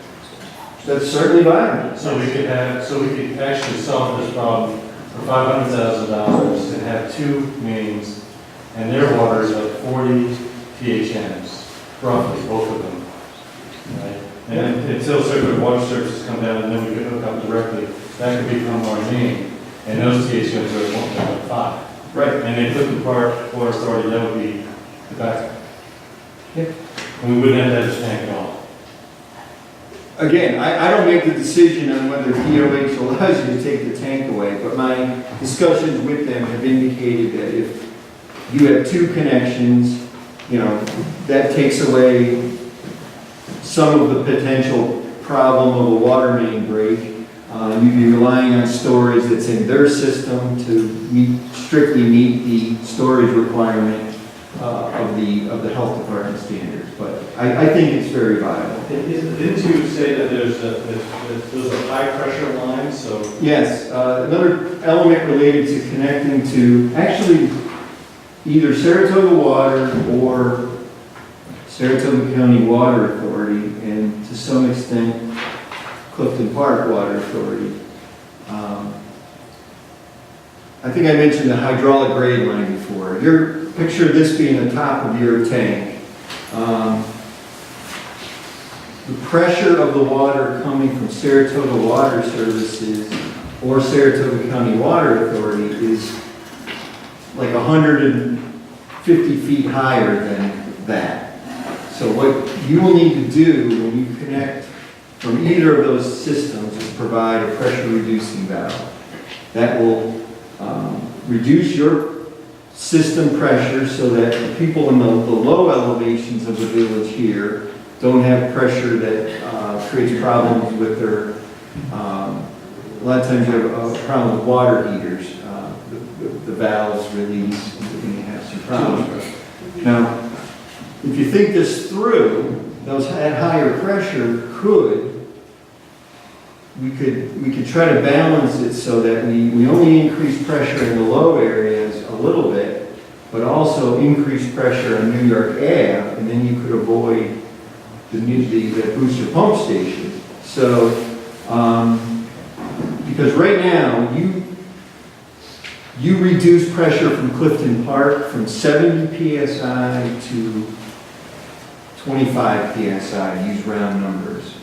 Speaker 2: That's certainly viable.
Speaker 5: So we could actually solve this problem for $500,000 and have two mains, and their water is like 40 THMs, roughly, both of them. Right? And until certain water surfaces come down, and then we can hook up directly, that could become our main, and those THMs are 1.5.
Speaker 2: Right.
Speaker 5: And they put the Park Water Authority, that would be the backup.
Speaker 2: Yep.
Speaker 5: And we wouldn't have to have this tank at all.
Speaker 2: Again, I don't make the decision on whether DOH allows you to take the tank away, but my discussions with them have indicated that if you have two connections, that takes away some of the potential problem of a water main break. You'd be relying on storage that's in their system to strictly meet the storage requirement of the health department standards. But I think it's very viable.
Speaker 5: Didn't you say that those are high pressure lines, so?
Speaker 2: Yes, another element related to connecting to actually either Saratoga Water or Saratoga County Water Authority, and to some extent Clifton Park Water Authority. I think I mentioned the hydraulic grade line before. Picture this being the top of your tank. The pressure of the water coming from Saratoga Water Services or Saratoga County Water Authority is like 150 feet higher than that. So what you will need to do when you connect from either of those systems is provide a pressure reducing valve. That will reduce your system pressure so that the people in the low elevations of the village here don't have pressure that creates problems with their, a lot of times you have a problem with water heaters. The valves release and you have some problems. Now, if you think this through, those at higher pressure we could try to balance it so that we only increase pressure in the low areas a little bit, but also increase pressure on New York Ave, and then you could avoid the booster pump station. So, because right now you reduce pressure from Clifton Park from 70 psi to 25 psi, use round numbers.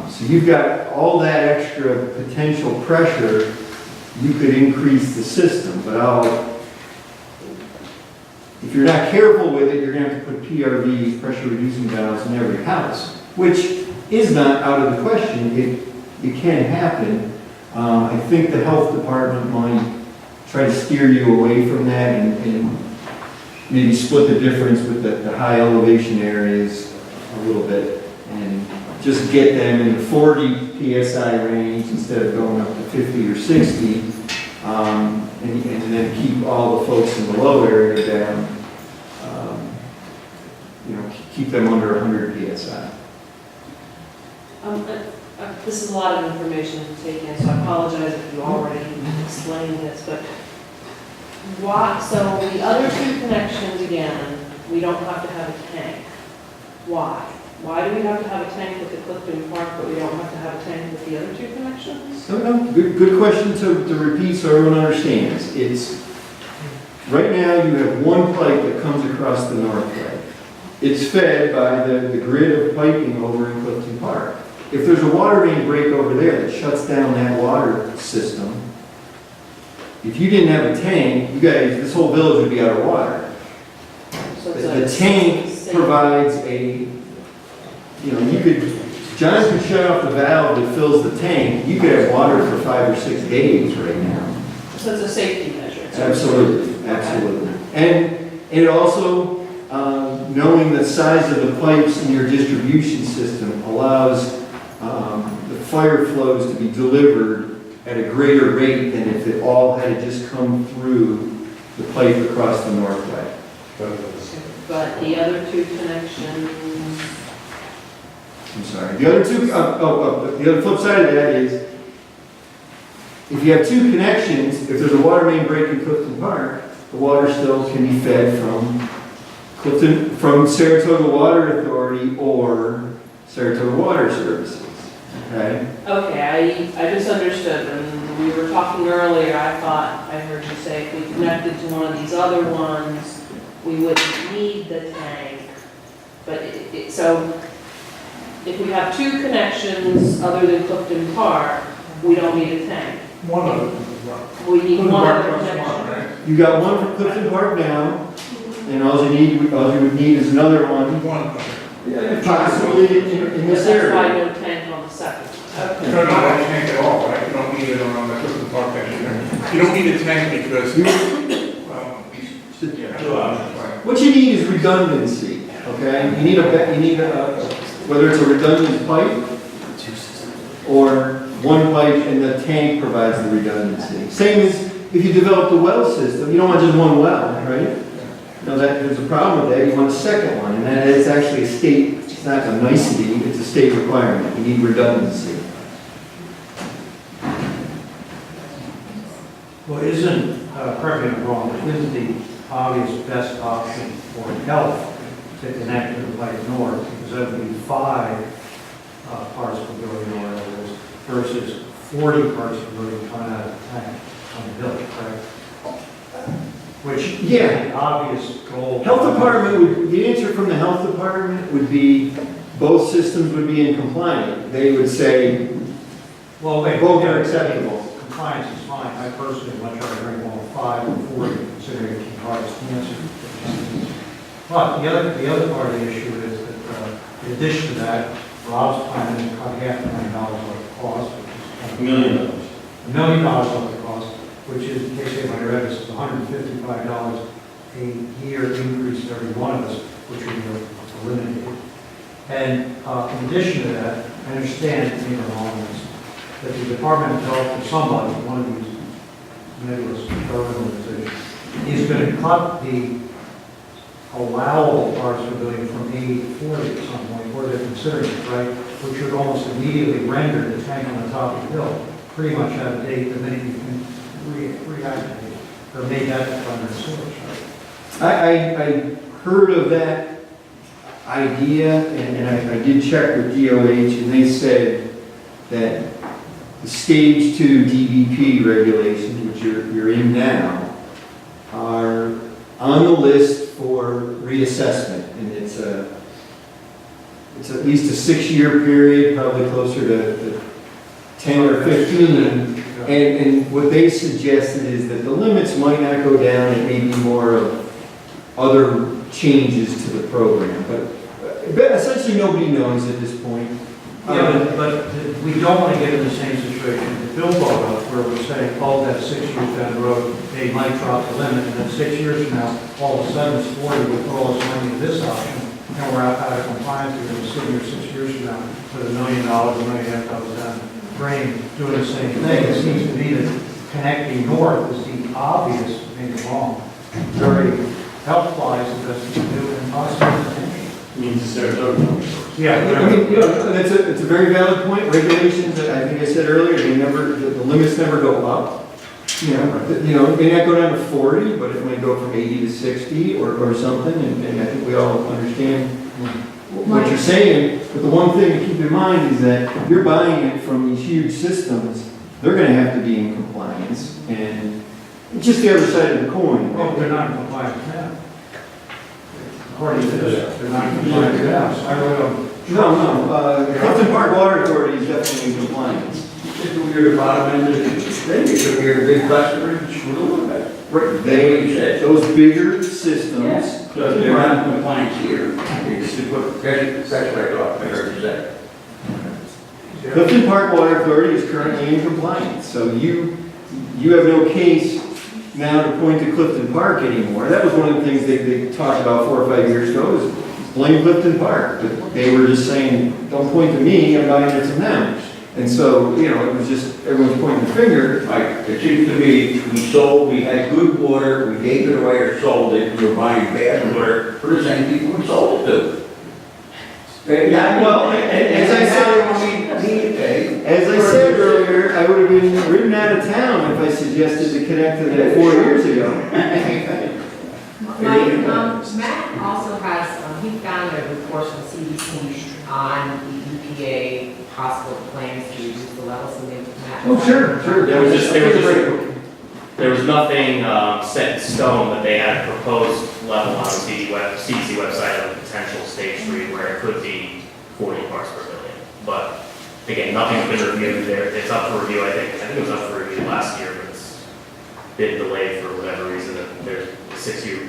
Speaker 2: So you've got all that extra potential pressure, you could increase the system, but if you're not careful with it, you're going to have to put PRVs, pressure reducing valves, in every house, which is not out of the question. It can happen. I think the health department might try to steer you away from that and maybe split the difference with the high elevation areas a little bit and just get them in the 40 psi range instead of going up to 50 or 60, and then keep all the folks in the low area down, keep them under 100 psi.
Speaker 10: This is a lot of information to take in, so I apologize if you already explained this, but so the other two connections, again, we don't have to have a tank. Why? Why do we have to have a tank with the Clifton Park, but we don't have to have a tank with the other two connections?
Speaker 2: No, good question to repeat so everyone understands. It's, right now you have one pipe that comes across the north leg. It's fed by the grid of piping over in Clifton Park. If there's a water main break over there that shuts down that water system, if you didn't have a tank, this whole village would be out of water.
Speaker 10: So
Speaker 2: The tank provides John could shut off the valve that fills the tank, you could have water for 5 or 6 days right now.
Speaker 10: So it's a safety measure.
Speaker 2: Absolutely, absolutely. And it also, knowing the size of the pipes in your distribution system allows the fire flows to be delivered at a greater rate than if it all had just come through the pipe across the north leg.
Speaker 10: But the other two connections,
Speaker 2: I'm sorry. The other two, the other flip side of that is, if you have two connections, if there's a water main break in Clifton Park, the water still can be fed from Saratoga Water Authority or Saratoga Water Services. okay?
Speaker 10: Okay, I misunderstood. When we were talking earlier, I thought I heard you say if we connected to one of these other ones, we wouldn't need the tank. But so if we have two connections other than Clifton Park, we don't need a tank.
Speaker 3: One of them is right.
Speaker 10: We need one other
Speaker 3: Plus
Speaker 10: connection.
Speaker 3: one, right?
Speaker 2: You got one for Clifton Park now, and all you would need is another one,
Speaker 3: One.
Speaker 2: possibly in this
Speaker 10: That's why
Speaker 2: area.
Speaker 10: no tank on the second.
Speaker 3: You don't need a tank at all, right? You don't need it around the Clifton Park tank. You don't need a tank because, well, yeah,
Speaker 8: 2 options.
Speaker 3: right.
Speaker 2: What you need is redundancy, okay? You need whether it's a redundant pipe, or one pipe and the tank provides the redundancy. Same as if you develop the well system, you don't want just one well, right? No, there's a problem with that, you want a second one, and that is actually a state, it's not a nicety, it's a state requirement, you need redundancy.
Speaker 12: Well, correct me if I'm wrong, but isn't the obvious best option for health to connect to the Lake North, because that would be 5 parts per billion oil versus 40 parts per billion coming out of the tank on the hill, correct? Which is
Speaker 2: Yeah.
Speaker 12: the obvious goal.
Speaker 2: Health department the answer from the health department would be, both systems would be in compliant. They would say,
Speaker 12: Well, wait,
Speaker 2: both are acceptable.
Speaker 12: Compliance is fine. I personally much rather drink all 5 or 40, considering it can cause cancer. But the other part of the issue is that, in addition to that, Rob's plan is to cut $500,000 worth of cost, which is
Speaker 5: $1 million.
Speaker 12: $1 million worth of cost, which is, in case anybody read this, is $155 a year increase to every one of us, which we are eliminated. And in addition to that, I understand, maybe I'm wrong on this, that the Department of Health or somebody, one of these nebulous government organizations, is going to cut the allowable parts per billion from 80 to 40 at some point, where they're considering it, right? Which would almost immediately render the tank on the top of the hill pretty much out of date the minute you can reactivate or make that the primary source, right?
Speaker 2: I heard of that idea, and I did check with DOH, and they said that the stage 2 DBP regulations, which you're in now, are on the list for reassessment, and it's at least a 6-year period, probably closer to 10 or 15. And what they suggested is that the limits might not go down, it may be more of other changes to the program. But essentially, nobody knows at this point.
Speaker 12: Yeah, but we don't want to get in the same situation that Bill brought up, where we're saying, oh, that's 6 years down the road, they might drop the limit, and then 6 years from now, all of a sudden it's 40, we'll throw all this money into this option, and we're out of compliance, we're going to sit here 6 years from now with $1 million, $1.5 million down the drain, doing the same thing. It seems to me that connecting north is the obvious, maybe wrong, very health-wise, the best thing to do, and possibly
Speaker 5: Means the Saratoga.
Speaker 12: yeah,
Speaker 2: I mean, it's a very valid point. Regulations, I think I said earlier, the limits never go up. You know, it may not go down to 40, but it might go from 80 to 60 or something, and I think we all understand what you're saying. But the one thing to keep in mind is that if you're buying it from these huge systems, they're gonna have to be in compliance, and it's just the other side of the coin.
Speaker 12: well, they're not in compliance now. According to this, they're not in compliance now. So I wrote them.
Speaker 2: No, Clifton Park Water Authority is definitely in compliance.
Speaker 13: If you're the bottom end of the thing, you should be a big customer and screw a little bit. Right.
Speaker 2: Those bigger systems.
Speaker 13: Yes, so if they're not in compliance here, they just put, that's what I thought, I heard you say.
Speaker 2: Clifton Park Water Authority is currently in compliance, so you have no case now to point to Clifton Park anymore. That was one of the things they talked about 4 or 5 years ago, is blame Clifton Park. But they were just saying, don't point to me, I'm buying it from them. And so, it was just, everyone's pointing the finger.
Speaker 13: Right, it seems to me, we had good water, we gave it away or sold it, we were buying bad water for the same people we sold it to.
Speaker 2: Yeah, well, as I said earlier, I would have been ridden out of town if I suggested to connect to that 4 years ago.
Speaker 1: Matt also has, he found a report from CDC on the EPA possible plans to reduce the levels in the map?
Speaker 2: Oh, sure.
Speaker 7: There was nothing set in stone, but they had a proposed level on the CDC website of a potential stage 3 where it could be 40 parts per billion. But again, nothing's been reviewed there. It's up for review, I think it was up for review last year, but it's been delayed for whatever reason. There's a six-year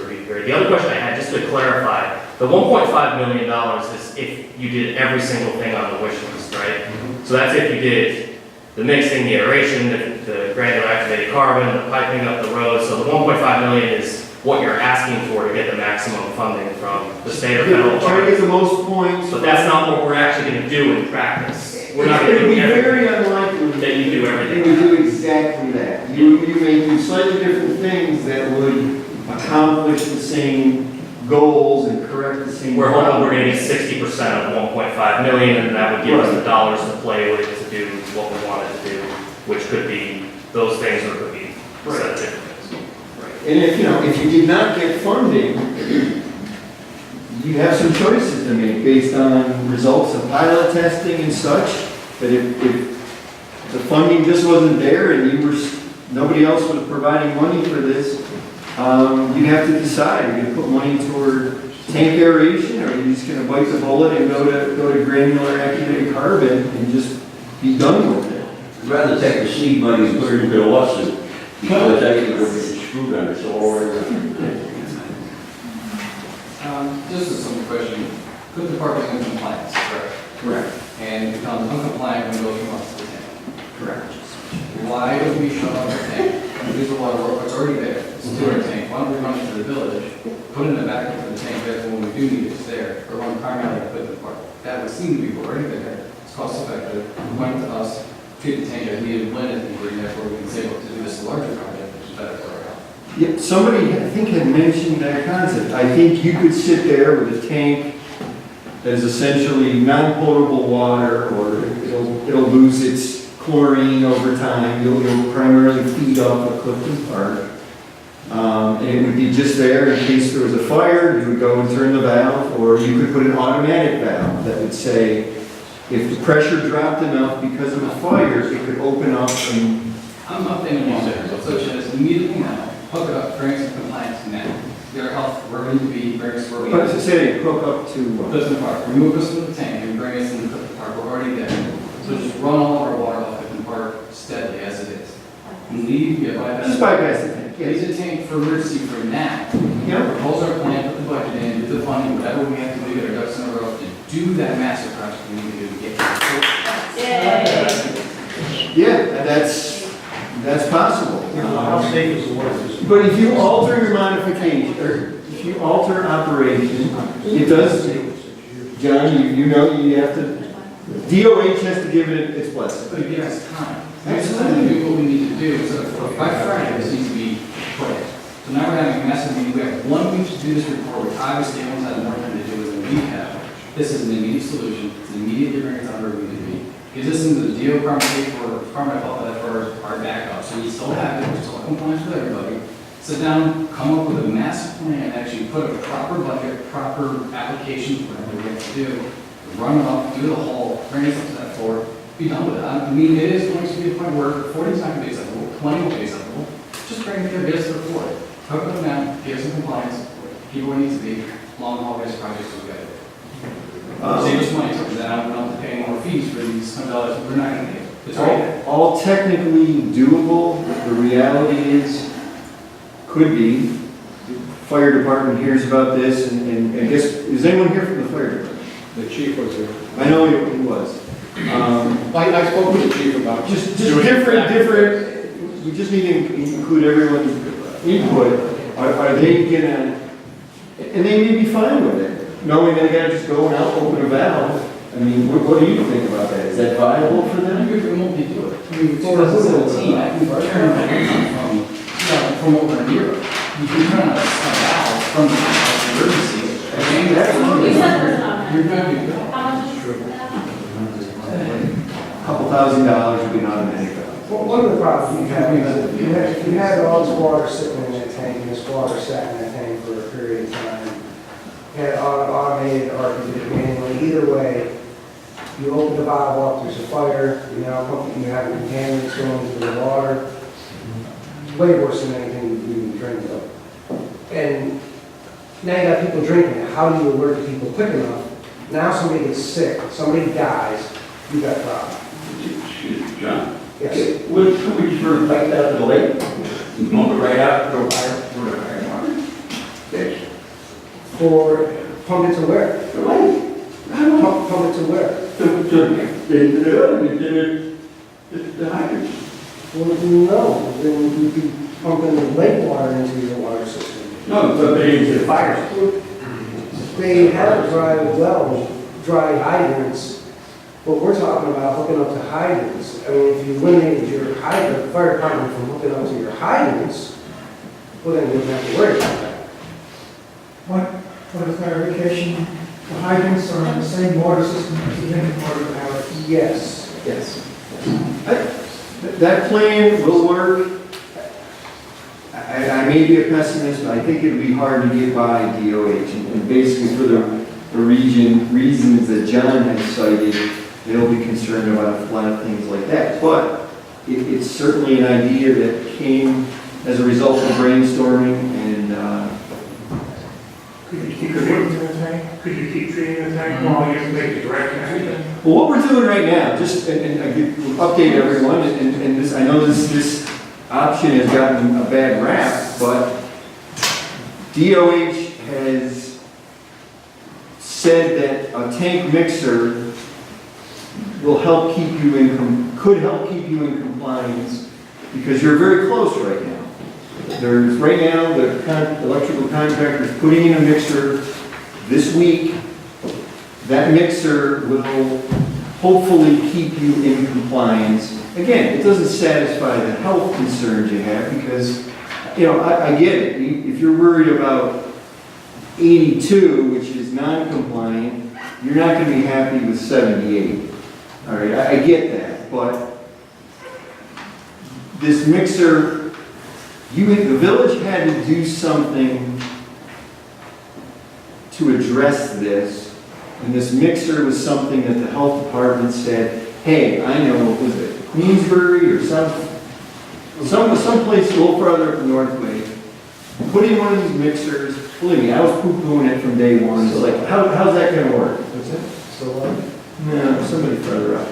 Speaker 7: review period. The other question I had, just to clarify, the $1.5 million is if you did every single thing on the wish list, right? So that's if you did the mixing, the aeration, the granular activated carbon, the piping up the road. So the 1.5 million is what you're asking for to get the maximum funding from the state or federal.
Speaker 2: Trying to get the most points.
Speaker 7: But that's not what we're actually going to do in practice. We're not going
Speaker 2: It
Speaker 7: to
Speaker 2: would
Speaker 7: do
Speaker 2: be very
Speaker 7: everything
Speaker 2: unlikely
Speaker 7: that you do
Speaker 2: you
Speaker 7: everything.
Speaker 2: would do exactly that. You may do slightly different things that would accomplish the same goals and correct the same.
Speaker 7: We're hoping we're going to get 60% of 1.5 million, and that would give us the dollars to play with to do what we wanted to do, which could be those things or could be a set of different things.
Speaker 2: And if you did not get funding, you have some choices to make based on results of pilot testing and such. But if the funding just wasn't there and nobody else was providing money for this, you'd have to decide. You're going to put money toward tank aeration, or are you just going to bite the bullet and go to granular activated carbon and just be done with it?
Speaker 13: I'd rather take the seed money and put it into a lawsuit, because I think we're getting screwed on it, so already.
Speaker 14: This is some question. Could the park is in compliance, correct?
Speaker 2: Correct.
Speaker 14: And becomes uncompliant when it goes from us to the tank?
Speaker 2: Correct.
Speaker 14: Why don't we shut off the tank? There's a lot of work that's already there. It's a sewer tank. Why don't we run it to the village, put it in the backup of the tank there when we do need it, it's there, or run primarily to the park? That would seem to be already there. It's cost effective. Went to us, treat the tank as needed when it's needed, therefore we can save up to do this larger project, which is better for our health.
Speaker 2: Yeah, somebody, I think, had mentioned that concept. I think you could sit there with a tank that is essentially non-potable water, or it'll lose its chlorine over time. You'll primarily feed off of Clifton Park. And it would be just there in case there was a fire. You would go and turn the valve, or you could put an automatic valve that would say, if the pressure dropped enough because of a fire, it could open up and...
Speaker 14: I'm not thinking about it, so it says immediately now, hook it up, bring us in compliance now. Their health, where we need to be, bring us where we
Speaker 2: But
Speaker 14: need
Speaker 2: to
Speaker 14: to
Speaker 2: say, hook up to...
Speaker 14: Clifton Park, remove us from the tank and bring us into Clifton Park, we're already there. So just run all of our water off Clifton Park steadily as it is. And leave, bypass.
Speaker 2: Just bypass the tank,
Speaker 14: Use
Speaker 2: yes.
Speaker 14: a tank for emergency for now.
Speaker 2: Yeah.
Speaker 14: Propose our plan, put the budget in, do the funding, whatever we have to do, get our ducks in a row to do that massive project we need to do to get to
Speaker 2: Yeah, that's possible.
Speaker 12: How safe is the water system?
Speaker 2: But if you alter your modification, or if you alter operation, it does, John, you know you have to, DOH has to give it its blessing.
Speaker 14: But it gives us time. Next time we do what we need to do, so by Friday, this needs to be put in. So now we're having a massive meeting, we have 1 week to do this report, which obviously everyone's had more time to do than we have. This is an immediate solution, it's immediately bringing it under where we need to be. Gives us into the DO Department for Department of Health for our backup, so we still have it, we're still in compliance with everybody. Sit down, come up with a master plan, and actually put a proper budget, proper application for whatever we have to do. Run it up, do the whole, bring us up to that floor, be done with it. I mean, it is going to be a point where 40 is not going to be acceptable, 20 will be acceptable. Just bring it there, get us to the floor. Hook them down, get us in compliance, keep where it needs to be, long haul gas projects will get it. Save us money, so that I don't have to pay more fees for these $100, we're not going to pay. It's right there.
Speaker 2: All technically doable. The reality is, could be, fire department hears about this, and I guess, is anyone here from the fire department?
Speaker 9: The chief was there.
Speaker 2: I know he was.
Speaker 9: I spoke with the chief about
Speaker 2: Just different, we just need to include everyone's input. Are they gonna, and they may be fine with it, knowing they gotta just go and out, open a valve. I mean, what do you think about that? Is that viable for them?
Speaker 14: We won't be doing it. I mean, 2017, I can turn from over in Europe. You can turn on a valve from the emergency. You're going to be good.
Speaker 2: $2,000 would be an automatic valve.
Speaker 4: Well, one of the problems you have is if you had all this water sitting in that tank, and this water sat in that tank for a period of time, you had automated or you did it manually, either way, You open the valve up, there's a fire, you have contaminants going into the water. Way worse than anything you can drink of. And now you got people drinking it. How do you alert people quick enough? Now somebody gets sick, somebody dies, you got a problem.
Speaker 13: Excuse me, John.
Speaker 4: Yes.
Speaker 13: Could we just sort of pipe that to the lake? And pump it right out to the fire water? Yes.
Speaker 4: For pump it to where?
Speaker 13: The lake.
Speaker 4: Pump it to where?
Speaker 13: To the hydrant.
Speaker 4: Well, no, then you'd be pumping the lake water into your water system.
Speaker 13: No, but into the fire.
Speaker 4: They have dry hydrants, but we're talking about hooking up to hydrants. I mean, if you eliminated your hydrant, fire department from hooking up to your hydrants, well, then you wouldn't have to worry about that.
Speaker 6: For the clarification, the hydrants are in the same water system as the drinking water ours.
Speaker 4: Yes.
Speaker 2: Yes. That plan will work. I may be a pessimist, but I think it'd be hard to get by DOH. And basically for the reasons that John has cited, they'll be concerned about a lot of things like that. But it's certainly an idea that came as a result of brainstorming and
Speaker 3: Could you keep treating the tank? Could you keep treating the tank while you make the direct connection?
Speaker 2: well, what we're doing right now, just, and I will update everyone, and this, I know this option has gotten a bad rap, but DOH has said that a tank mixer will help keep you could help keep you in compliance, because you're very close right now. There's, right now, the electrical contractor is putting in a mixer this week. That mixer will hopefully keep you in compliance. Again, it doesn't satisfy the health concerns you have because, I get it. If you're worried about 82, which is non-compliant, you're not going to be happy with 78. All right, I get that, but this mixer, the village had to do something to address this, and this mixer was something that the health department said, hey, I know, what was it, Queensbury or someplace a little further up the Northway, put in one of these mixers. Believe me, I was poo-pooing it from day one. It's like, how's that going to work?
Speaker 4: What's that? So what?
Speaker 2: No, somebody further up.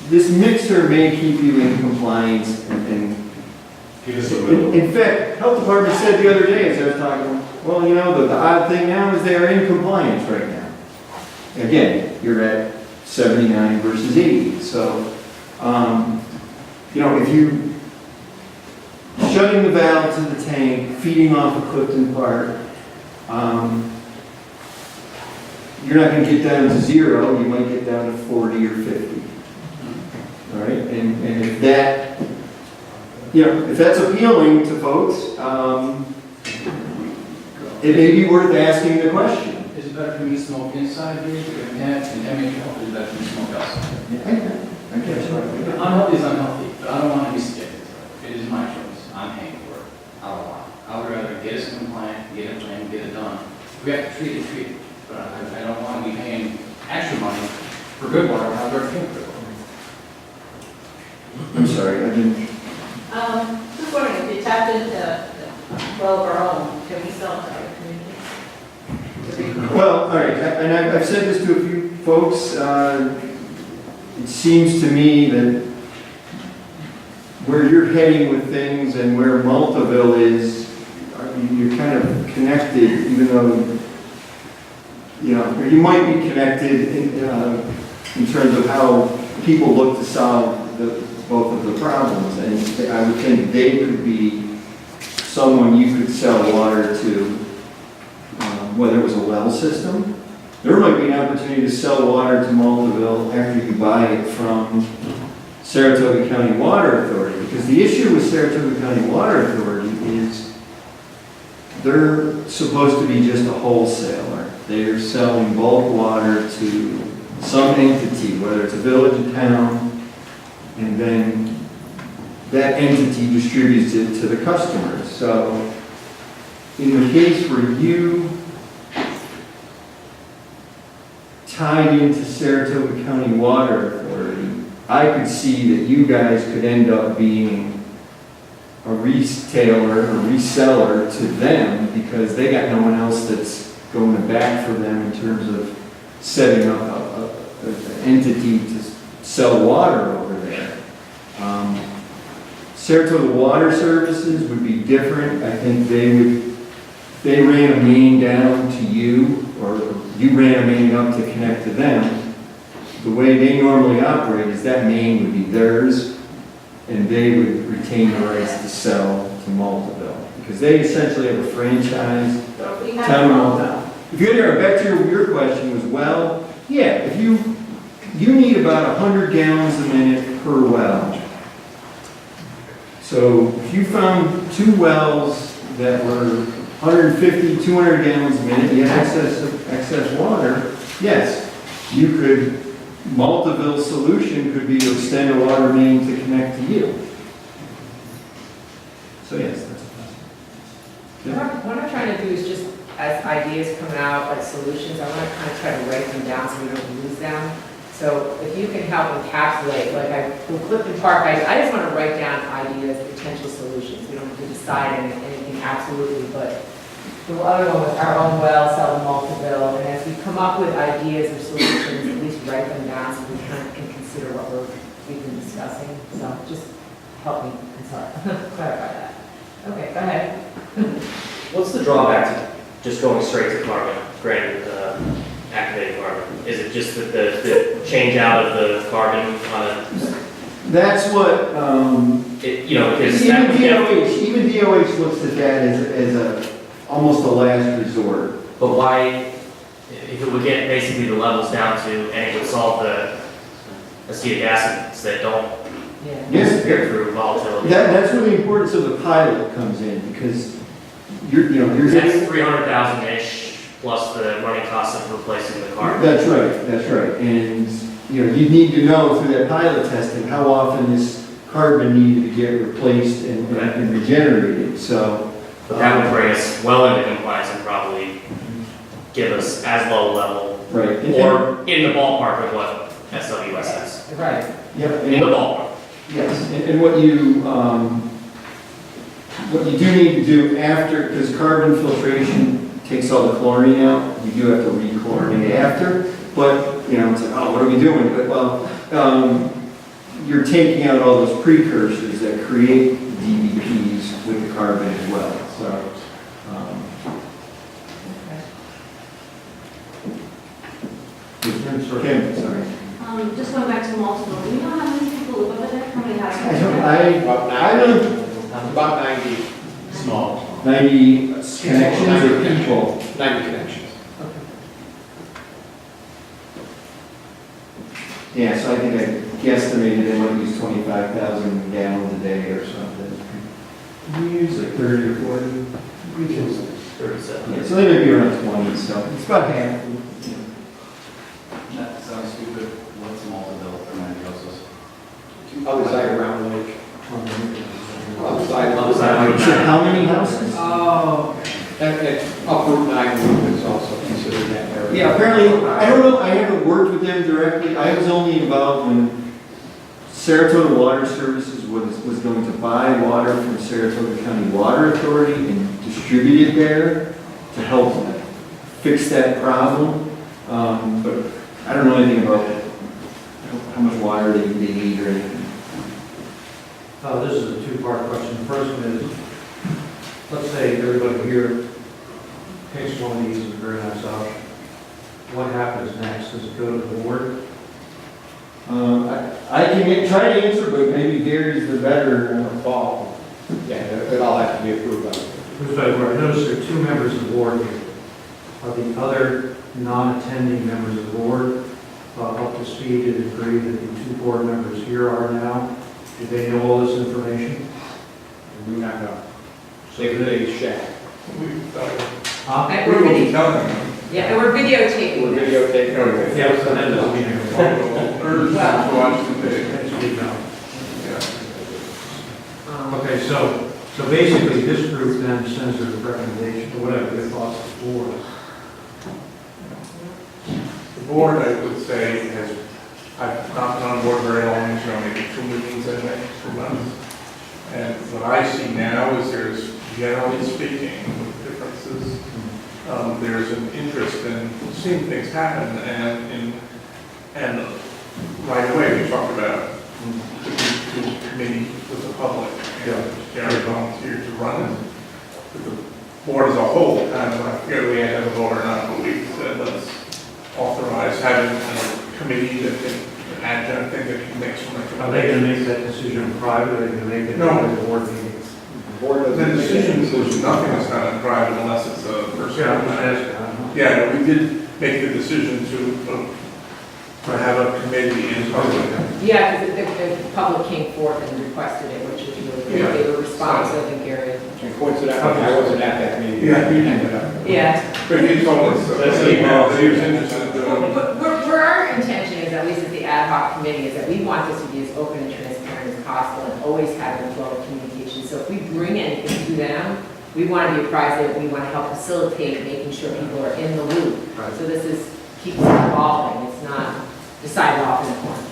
Speaker 2: This mixer may keep you in compliance and in fact, health department said the other day as I was talking, well, the odd thing now is they're in compliance right now. Again, you're at 79 versus 80. So, if you shutting the valve to the tank, feeding off of Clifton Park, you're not going to get down to 0. You might get down to 40 or 50. All right, and if that, if that's appealing to folks, it may be worth asking the question.
Speaker 14: Is it better for me to smoke inside here, and MHL, or is it better for me to smoke outside?
Speaker 2: I guess.
Speaker 14: Unhealthy is unhealthy, but I don't want to be subjected to it. It is my choice. I'm paying for it. I don't want it. I would rather get us compliant, get it planned, get it done. If we have to treat it, treat it. But I don't want to be paying extra money for good water, when I'm already paying for good water.
Speaker 2: I'm sorry, I didn't.
Speaker 15: Just wondering, if you tapped into well of our own, can we sell to other communities?
Speaker 2: Well, all right, and I've said this to a few folks. It seems to me that where you're heading with things and where Maltaville is, you're kind of connected, even though, you might be connected in terms of how people look to solve both of the problems. And I would think they could be someone you could sell water to, whether it was a well system. There might be an opportunity to sell water to Maltaville after you buy it from Saratoga County Water Authority. Because the issue with Saratoga County Water Authority is they're supposed to be just a wholesaler. They're selling bulk water to some entity, whether it's a village, a town, and then that entity distributes it to the customers. So in the case where you tied into Saratoga County Water Authority, I could see that you guys could end up being a retailer or reseller to them because they got no one else that's going to back for them in terms of setting up an entity to sell water over there. Saratoga Water Services would be different. I think they ran a main down to you, or you ran a main up to connect to them. The way they normally operate is that main would be theirs, and they would retain the rights to sell to Multiville. Because they essentially have a franchise.
Speaker 15: So if we have
Speaker 2: Town
Speaker 15: a
Speaker 2: of
Speaker 15: well,
Speaker 2: Multiville. If you're there, back to your question was, well, yeah, if you need about 100 gallons a minute per well. So if you found 2 wells that were 150, 200 gallons a minute, you had excess water, yes, you could, Multiville's solution could be to extend a water main to connect to you. So yes, that's possible.
Speaker 1: What I'm trying to do is just, as ideas come out, like solutions, I want to kind of try to write them down so we don't lose them. So if you can help encapsulate, like with Clifton Park, I just want to write down ideas, potential solutions. We don't have to decide anything absolutely, but the other one was our own well, sell to Multiville, and as we come up with ideas or solutions, at least write them down so we kind of can consider what we've been discussing. So just help me, clarify that. Okay, go ahead.
Speaker 7: What's the drawback to just going straight to carbon, granted, activated carbon? Is it just that the change out of the carbon on a,
Speaker 2: That's what,
Speaker 7: because
Speaker 2: even
Speaker 7: that would get,
Speaker 2: DOH looks at that as almost a last resort.
Speaker 7: but why, if it would get basically the levels down to, and it would solve the acetic acids that don't
Speaker 2: Yes.
Speaker 7: disappear through volatility?
Speaker 2: That's where the importance of the pilot comes in, because you're
Speaker 7: That's
Speaker 2: getting.
Speaker 7: 300,000-ish plus the running cost of replacing the carbon.
Speaker 2: That's right. And, you need to know through that pilot testing how often this carbon needed to get replaced and regenerated, so.
Speaker 7: But that would bring us well into compliance and probably give us as low a level,
Speaker 2: Right.
Speaker 7: or in the ballpark of what SWS is.
Speaker 1: Right.
Speaker 2: Yep.
Speaker 7: In the ballpark.
Speaker 2: Yes, and what you do need to do after, because carbon filtration takes all the chlorine out, you do have to re-chlorinate after, but, it's like, oh, what are we doing? But, you're taking out all those precursors that create DBPs with the carbon as well, so. Kim, sorry.
Speaker 15: just going back to Multiville, do you know how many people live over there? How many houses?
Speaker 9: About 90
Speaker 7: Small.
Speaker 2: 90 connections or people?
Speaker 9: 90 connections.
Speaker 2: Yeah, so I think I guesstimated they might use 25,000 gallons a day or something. We use like 30 or 40.
Speaker 7: We can 37.
Speaker 2: Yeah, so they may be around 20, so it's about half.
Speaker 14: That sounds stupid. What's Multiville for 90 houses?
Speaker 9: Other side around the lake. Other side.
Speaker 2: So how many houses?
Speaker 1: Oh.
Speaker 9: And up Route 9 is also considered that area.
Speaker 2: Yeah, apparently, I don't know, I haven't worked with them directly. I was only involved when Saratoga Water Services was going to buy water from Saratoga County Water Authority and distribute it there to help fix that problem. But I don't know anything about how much water they need or anything.
Speaker 12: This is a two-part question. The first one is, let's say everybody here takes one of these and very nice out. What happens next? Does it go to the board?
Speaker 2: I can try to answer, but maybe Gary's the better.
Speaker 9: Fall. Yeah, it all has to be approved by.
Speaker 12: I notice there are 2 members of the board here. Are the other non-attending members of the board up to speed to the degree that the 2 board members here are now? Do they know all this information?
Speaker 9: We do not know. So they share.
Speaker 12: Huh?
Speaker 1: And we're Yeah, and we're videotaping.
Speaker 9: We're
Speaker 1: this.
Speaker 9: videotaping.
Speaker 12: Yeah, so that doesn't mean anything. That's good now. Okay, so basically this group then sends a recommendation, or whatever their thoughts are for. The
Speaker 3: board, I would say, I've not been on board very long, maybe 2 meetings, I think, 2 months. And what I see now is there's, generally speaking, with differences, there's an interest in seeing things happen, and right away, we talked about to committee with the public. And Jerry volunteered to run it. But the board as a whole, kind of, I forget if we had to vote or not, but we said let's authorize having a committee that can, an adjunct thing that can make some
Speaker 12: Are they
Speaker 3: recommendations.
Speaker 12: gonna make that decision private, or are they gonna make it
Speaker 3: No.
Speaker 12: at the board meeting?
Speaker 3: The decision is nothing is done in private unless it's a personal
Speaker 12: Yeah, I'm just
Speaker 3: matter.
Speaker 12: asking, I don't know.
Speaker 3: Yeah, we did make the decision to have a committee in public.
Speaker 1: Yeah, because the public came forth and requested it, which was really
Speaker 3: Yeah.
Speaker 1: good. They were responsive and Gary.
Speaker 9: And coincidentally, I wasn't at that meeting.
Speaker 3: Yeah.
Speaker 9: You ended up.
Speaker 1: Yeah.
Speaker 3: But he told us,
Speaker 5: That's
Speaker 3: he
Speaker 5: email.
Speaker 3: was interested in doing.
Speaker 1: But where our intention is, at least at the ad hoc committee, is that we want this to be as open and transparent as possible and always have a flow of communication. So if we bring anything to them, we want to be apprised of it, we want to help facilitate making sure people are in the loop.
Speaker 12: Right.
Speaker 1: So this is, keeps evolving, it's not decided off in a corner.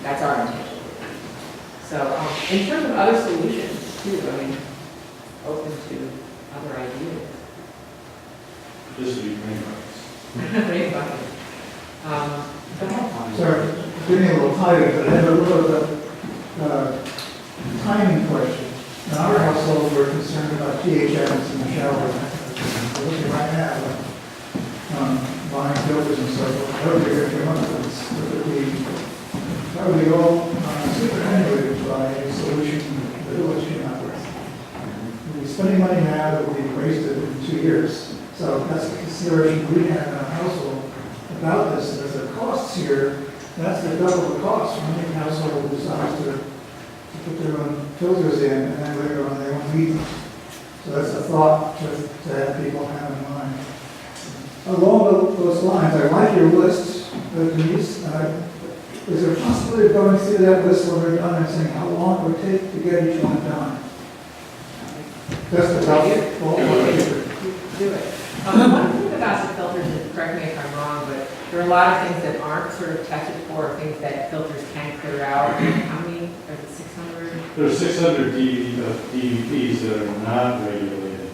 Speaker 1: That's our intention. So, in terms of other solutions too, I mean, open to other ideas.
Speaker 5: This would be green lights.
Speaker 1: Very funny. Go ahead.
Speaker 6: Sorry, getting a little tired, but I have a little timing question. In our household, we're concerned about pH items in the shower. We're looking right now, buying filters and so forth. I hope you're going to come up with this. Are we all superannuated by a solution the village came up with? We're spending money now that will be wasted in 2 years. So that's the consideration we have in our household about this. And there's the costs here. That's the double the cost when any household decides to put their own filters in, and then later on they won't need them. So that's a thought to have people have in mind. Along those lines, I like your list, Denise. Is there a possibility of going through that list when we're done and saying how long it would take to get each one done? Just about
Speaker 1: Do it. One thing about the filters, and correct me if I'm wrong, but there are a lot of things that aren't sort of tested for, things that filters can clear out. How many, is it 600?
Speaker 5: There are 600 DEPs that are not regulated,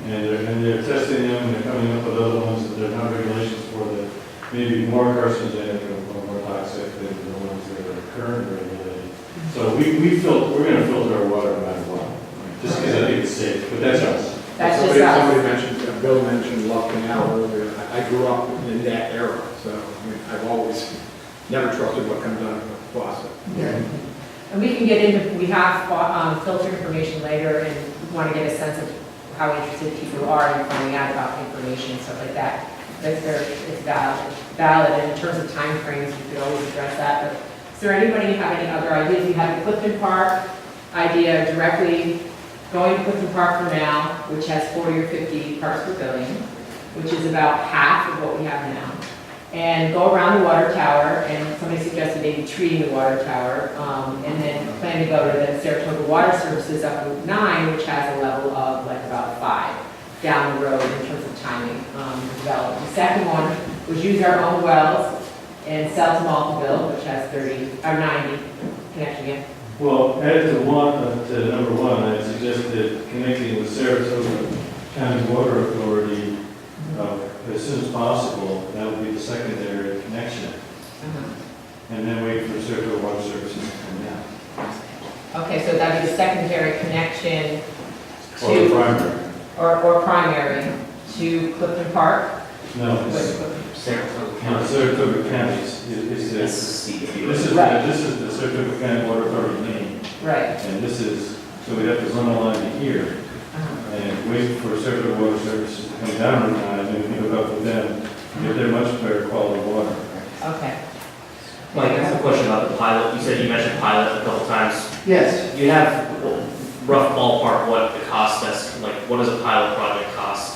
Speaker 5: and they're testing them, and they're coming up with other ones that they're not regulations for that may be more carcinogenic or more toxic than the ones that are currently regulated. So we're going to filter our water no matter what, just because I think it's safe, but that's us.
Speaker 1: That's just
Speaker 9: Somebody
Speaker 1: us.
Speaker 9: mentioned, Bill mentioned Love Canal earlier. I grew up in that era, so I mean, I've always never trusted what comes out of a faucet.
Speaker 6: Yeah.
Speaker 1: And we can get into, we have filter information later and want to get a sense of how interested people are in finding out about information and stuff like that. It's valid. And in terms of timeframes, we could always address that. But is there anybody have any other ideas? You have the Clifton Park idea directly going to Clifton Park for now, which has 40 or 50 parts per billion, which is about half of what we have now. And go around the water tower, and somebody suggested maybe treating the water tower, and then plan to go to the Saratoga Water Services up Route 9, which has a level of like about 5 down the road in terms of timing development. The second one was use our own wells and sell to Maltonville, which has 90 connection again.
Speaker 5: Well, add to number one, I suggested connecting with Saratoga County Water Authority as soon as possible. That would be the secondary connection. And then wait for Saratoga Water Services to come down.
Speaker 1: Okay, so that'd be the secondary connection
Speaker 5: Or the
Speaker 1: to,
Speaker 5: primary.
Speaker 1: or primary to Clifton Park.
Speaker 5: No,
Speaker 1: Wait,
Speaker 5: it's
Speaker 7: Saratoga
Speaker 5: Saratoga County. This is the Saratoga County Water Authority name.
Speaker 1: Right.
Speaker 5: And this is, so we'd have to run a line to here and wait for Saratoga Water Services to come down on time, and then we can hook up with them and get their much better quality water.
Speaker 1: Okay.
Speaker 7: Mike, I have a question about the pilot. You mentioned pilot a couple times.
Speaker 4: Yes.
Speaker 7: You have rough ballpark what the cost is, like what does a pilot project cost?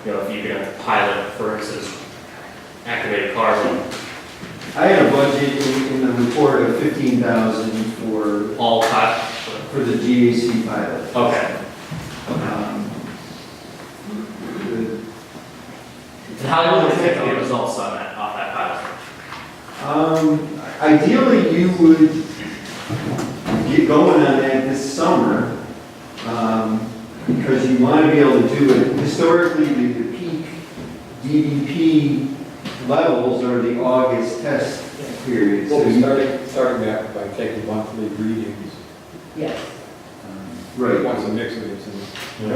Speaker 7: If you're gonna pilot, for instance, activated carbon,
Speaker 2: I had a budget in the report of 15,000 for
Speaker 7: all pilot.
Speaker 2: for the GAC pilot.
Speaker 7: Okay.
Speaker 2: The-
Speaker 7: And how long does it take to get results?
Speaker 2: Ideally, you would get going on that this summer, because you want to be able to do it. Historically, the peak DEP levels are the August test period.
Speaker 9: Well,
Speaker 2: So
Speaker 9: we
Speaker 2: you-
Speaker 9: starting that by taking monthly readings.
Speaker 1: Yes.
Speaker 2: Right.
Speaker 9: Once a mix of it, and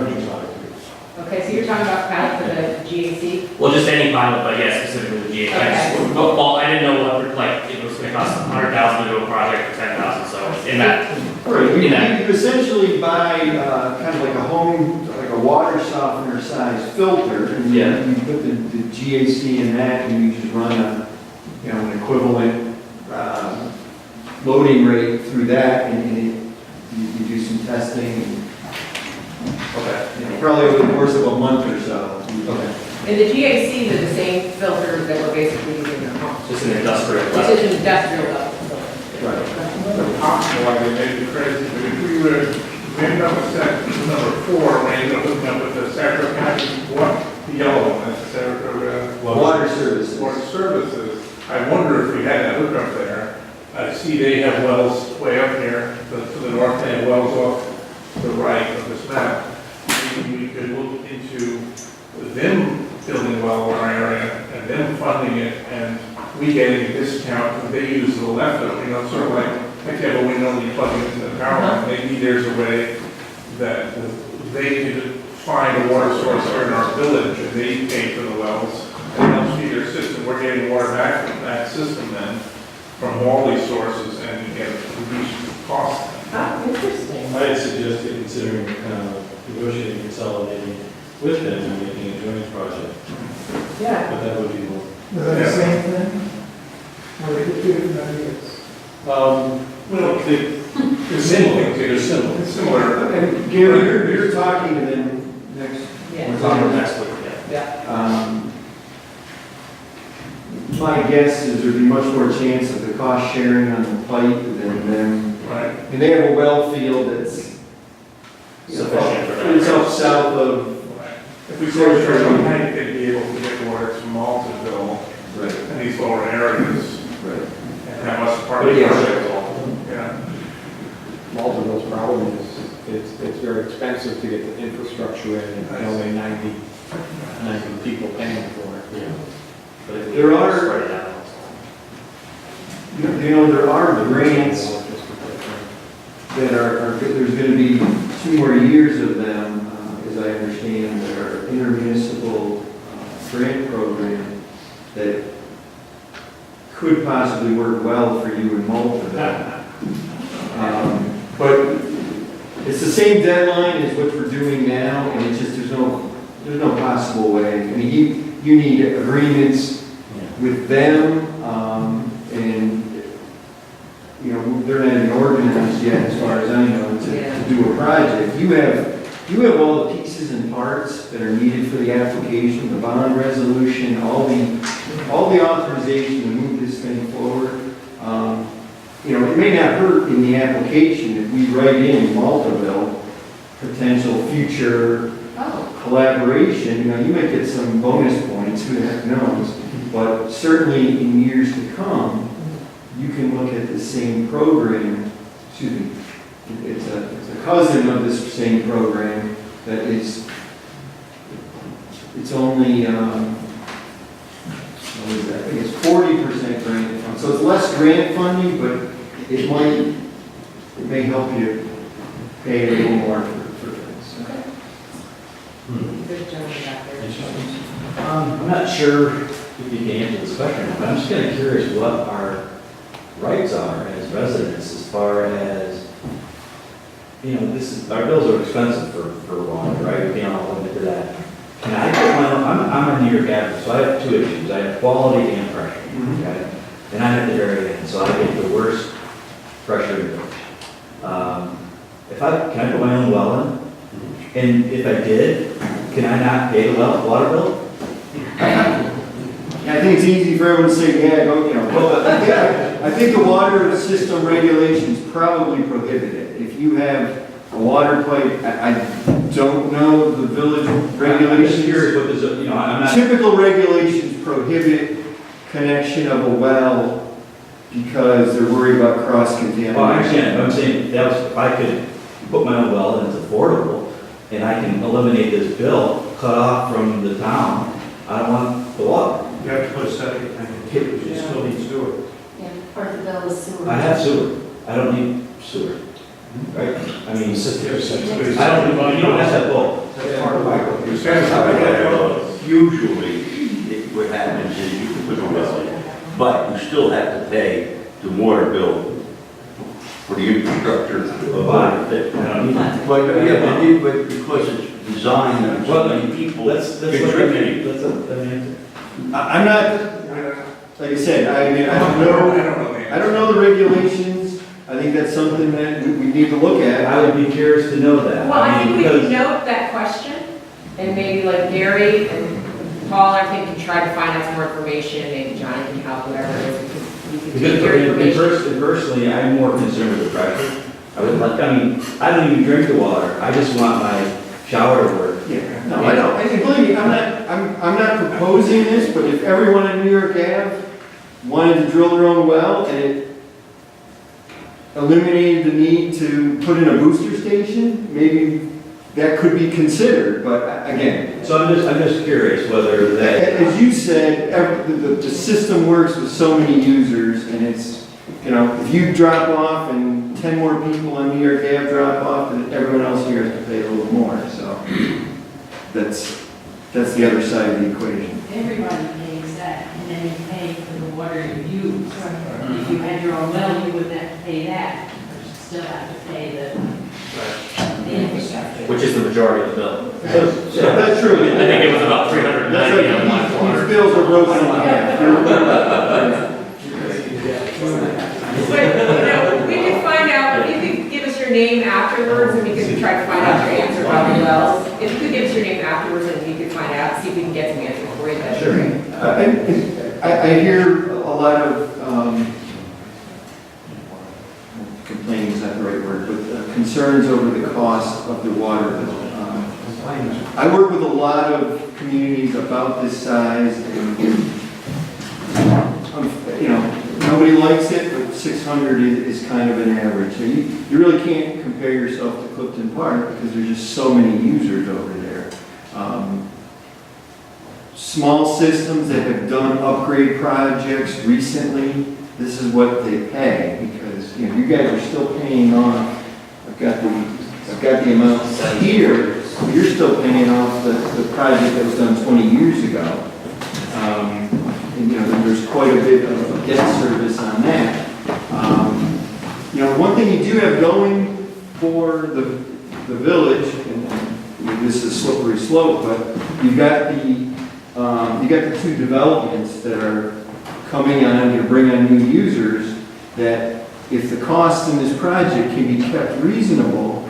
Speaker 1: Okay, so you're talking about pilot for the GAC?
Speaker 7: Well, just any pilot, but yeah, specifically the GA.
Speaker 1: Okay.
Speaker 7: Well, I didn't know what, like, it was gonna cost 100,000 to do a project for 10,000, so in that,
Speaker 2: Right,
Speaker 7: in that.
Speaker 2: you essentially buy kind of like a home, like a water softener size filter, and
Speaker 7: Yeah.
Speaker 2: you put the GAC in that, and you just run a, you know, an equivalent loading rate through that, and you do some testing, and,
Speaker 7: Okay.
Speaker 2: you know, probably over the course of a month or so.
Speaker 7: Okay.
Speaker 1: And the GACs are the same filters that we're basically using in our homes.
Speaker 7: Just an industrial.
Speaker 1: This is an industrial level filter.
Speaker 2: Right.
Speaker 3: Another possible why they made it crazy, but if we were, we ended up with set number 4, we ended up hooking up with the Saratoga County, what, the yellow one, that's the Saratoga.
Speaker 2: Water services.
Speaker 3: Water services. I wonder if we had that hookup there. I see they have wells way up here, to the north, they have wells off the right of this map. We could look into them building a well in our area and them funding it and we getting a discount, and they use the left of, you know, sort of like you have a window and you plug it into the power line. Maybe there's a way that they could find a water source here in our village and they pay for the wells and helps feed their system. We're getting water back from that system then, from all these sources, and you get reduced cost.
Speaker 1: Ah, interesting.
Speaker 5: I had suggested considering negotiating, consolidating with them and making a joint project,
Speaker 1: Yeah.
Speaker 5: but that would be more.
Speaker 6: Is that the same thing? Or they get two different ideas?
Speaker 3: Well,
Speaker 5: They're similar, they're similar.
Speaker 3: It's similar.
Speaker 2: And Gary, you're talking to them next.
Speaker 1: Yeah.
Speaker 7: It's on the next week, yeah.
Speaker 1: Yeah.
Speaker 2: My guess is there'd be much more chance of the cost sharing on the pipe than them.
Speaker 3: Right.
Speaker 2: And they have a well field that's, you know,
Speaker 7: Sufficient for that.
Speaker 2: it's up south of.
Speaker 3: If we source for some tank, they'd be able to get water to Maltonville
Speaker 2: Right.
Speaker 3: and these lower areas
Speaker 2: Right.
Speaker 3: and have us part of the
Speaker 2: Yeah.
Speaker 3: project. Yeah.
Speaker 9: Maltonville's problem is it's very expensive to get the infrastructure in, and only 90 people paying for it.
Speaker 7: Yeah. But if we
Speaker 2: There are-
Speaker 7: spread it out.
Speaker 2: You know, there are grants that there's going to be 2 more years of them, as I understand. There are intermunicipal grant program that could possibly work well for you in Maltonville. But it's the same deadline as what we're doing now, and it's just, there's no possible way. I mean, you need agreements with them, and, you know, they're not even organized yet, as far as I know, to do a project. You have all the pieces and parts that are needed for the application, the bond resolution, all the authorization to move this thing forward. You know, it may not hurt in the application if we write in Maltonville, potential future collaboration. You know, you might get some bonus points, who the heck knows? But certainly in years to come, you can look at the same program, excuse me, it's a cousin of this same program that is, it's only, what is that? I think it's 40% grant fund. So it's less grant funding, but it may help you pay a little more for things.
Speaker 1: Good gentleman back there.
Speaker 8: I'm not sure if you can answer this question, but I'm just kind of curious what our rights are as residents as far as, you know, our bills are expensive for water, right? We can't all limit to that. Can I get I'm a New York average, so I have 2 issues. I have quality and pressure, okay? And I'm at the very end, so I get the worst pressure in the village. Can I put my own well in? And if I did, can I not pay the water bill?
Speaker 2: I think it's easy for everyone to say, yeah, go, you know, well, I think the water system regulations probably prohibit it. If you have a water pipe, I don't know the village regulations.
Speaker 8: Curious what I'm not.
Speaker 2: Typical regulations prohibit connection of a well because they're worried about
Speaker 8: Well, I
Speaker 2: cross-contamination.
Speaker 8: understand, I'm saying, that was, if I could put my own well and it's affordable, and I can eliminate this bill, cut off from the town, I don't want the water.
Speaker 12: You have to put a septic tank in, because you still need sewer.
Speaker 15: Yeah, part of the bill is sewer.
Speaker 8: I have sewer, I don't need sewer, right? I mean, I don't, you don't have that both.
Speaker 12: That's part of my.
Speaker 13: Usually, what happens is you can put a well in, but you still have to pay the water bill for the infrastructure of it.
Speaker 8: I don't need that.
Speaker 13: But, but because it's designed and so many people
Speaker 8: Let's let me,
Speaker 13: contributing.
Speaker 8: let me answer.
Speaker 2: I'm not, like I said, I mean, I don't know the regulations. I think that's something that we need to look at.
Speaker 8: I would be curious to know that.
Speaker 1: Well, I
Speaker 8: mean,
Speaker 1: think we
Speaker 8: because-
Speaker 1: can note that question, and maybe like Gary and Paul, I think, can try to find out some more information, maybe Johnny can help, whatever it is, we can
Speaker 8: Because
Speaker 1: take your information.
Speaker 8: personally, I'm more concerned with the pressure. I would like, I mean, I don't even drink the water, I just want my shower to work.
Speaker 2: Yeah, no, I don't, and believe me, I'm not proposing this, but if everyone in New York Ave wanted to drill their own well, and it eliminated the need to put in a booster station, maybe that could be considered, but again,
Speaker 8: So I'm just curious whether that,
Speaker 2: as you said, the system works with so many users, and it's, you know, if you drop off and 10 more people on New York Ave drop off, then everyone else here has to pay a little more, so that's the other side of the equation.
Speaker 16: Everybody pays that, and then you pay for the water you use. If you had your own well, you wouldn't have to pay that, but you still have to pay the infrastructure.
Speaker 7: Which is the majority of the bill.
Speaker 2: That's true.
Speaker 7: I think it was about 390 on
Speaker 2: That's
Speaker 7: my
Speaker 2: right,
Speaker 7: water.
Speaker 2: these bills are broken in half.
Speaker 1: But, you know, we can find out, if you could give us your name afterwards, and we can try to find out your answer about the wells. If you could give us your name afterwards, and we could find out, see if we can get some answers for you, that'd be great.
Speaker 2: I hear a lot of, complaining is not the right word, but concerns over the cost of the water bill. I work with a lot of communities about this size, and, you know, nobody likes it, but 600 is kind of an average. So you really can't compare yourself to Clifton Park, because there's just so many users over there. Small systems that have done upgrade projects recently, this is what they pay, because, you know, you guys are still paying off, I've got the amounts here, you're still paying off the project that was done 20 years ago. And, you know, there's quite a bit of debt service on that. You know, one thing you do have going for the village, and this is a slippery slope, but you got the two developments that are coming on to bring on new users, that if the cost in this project can be kept reasonable,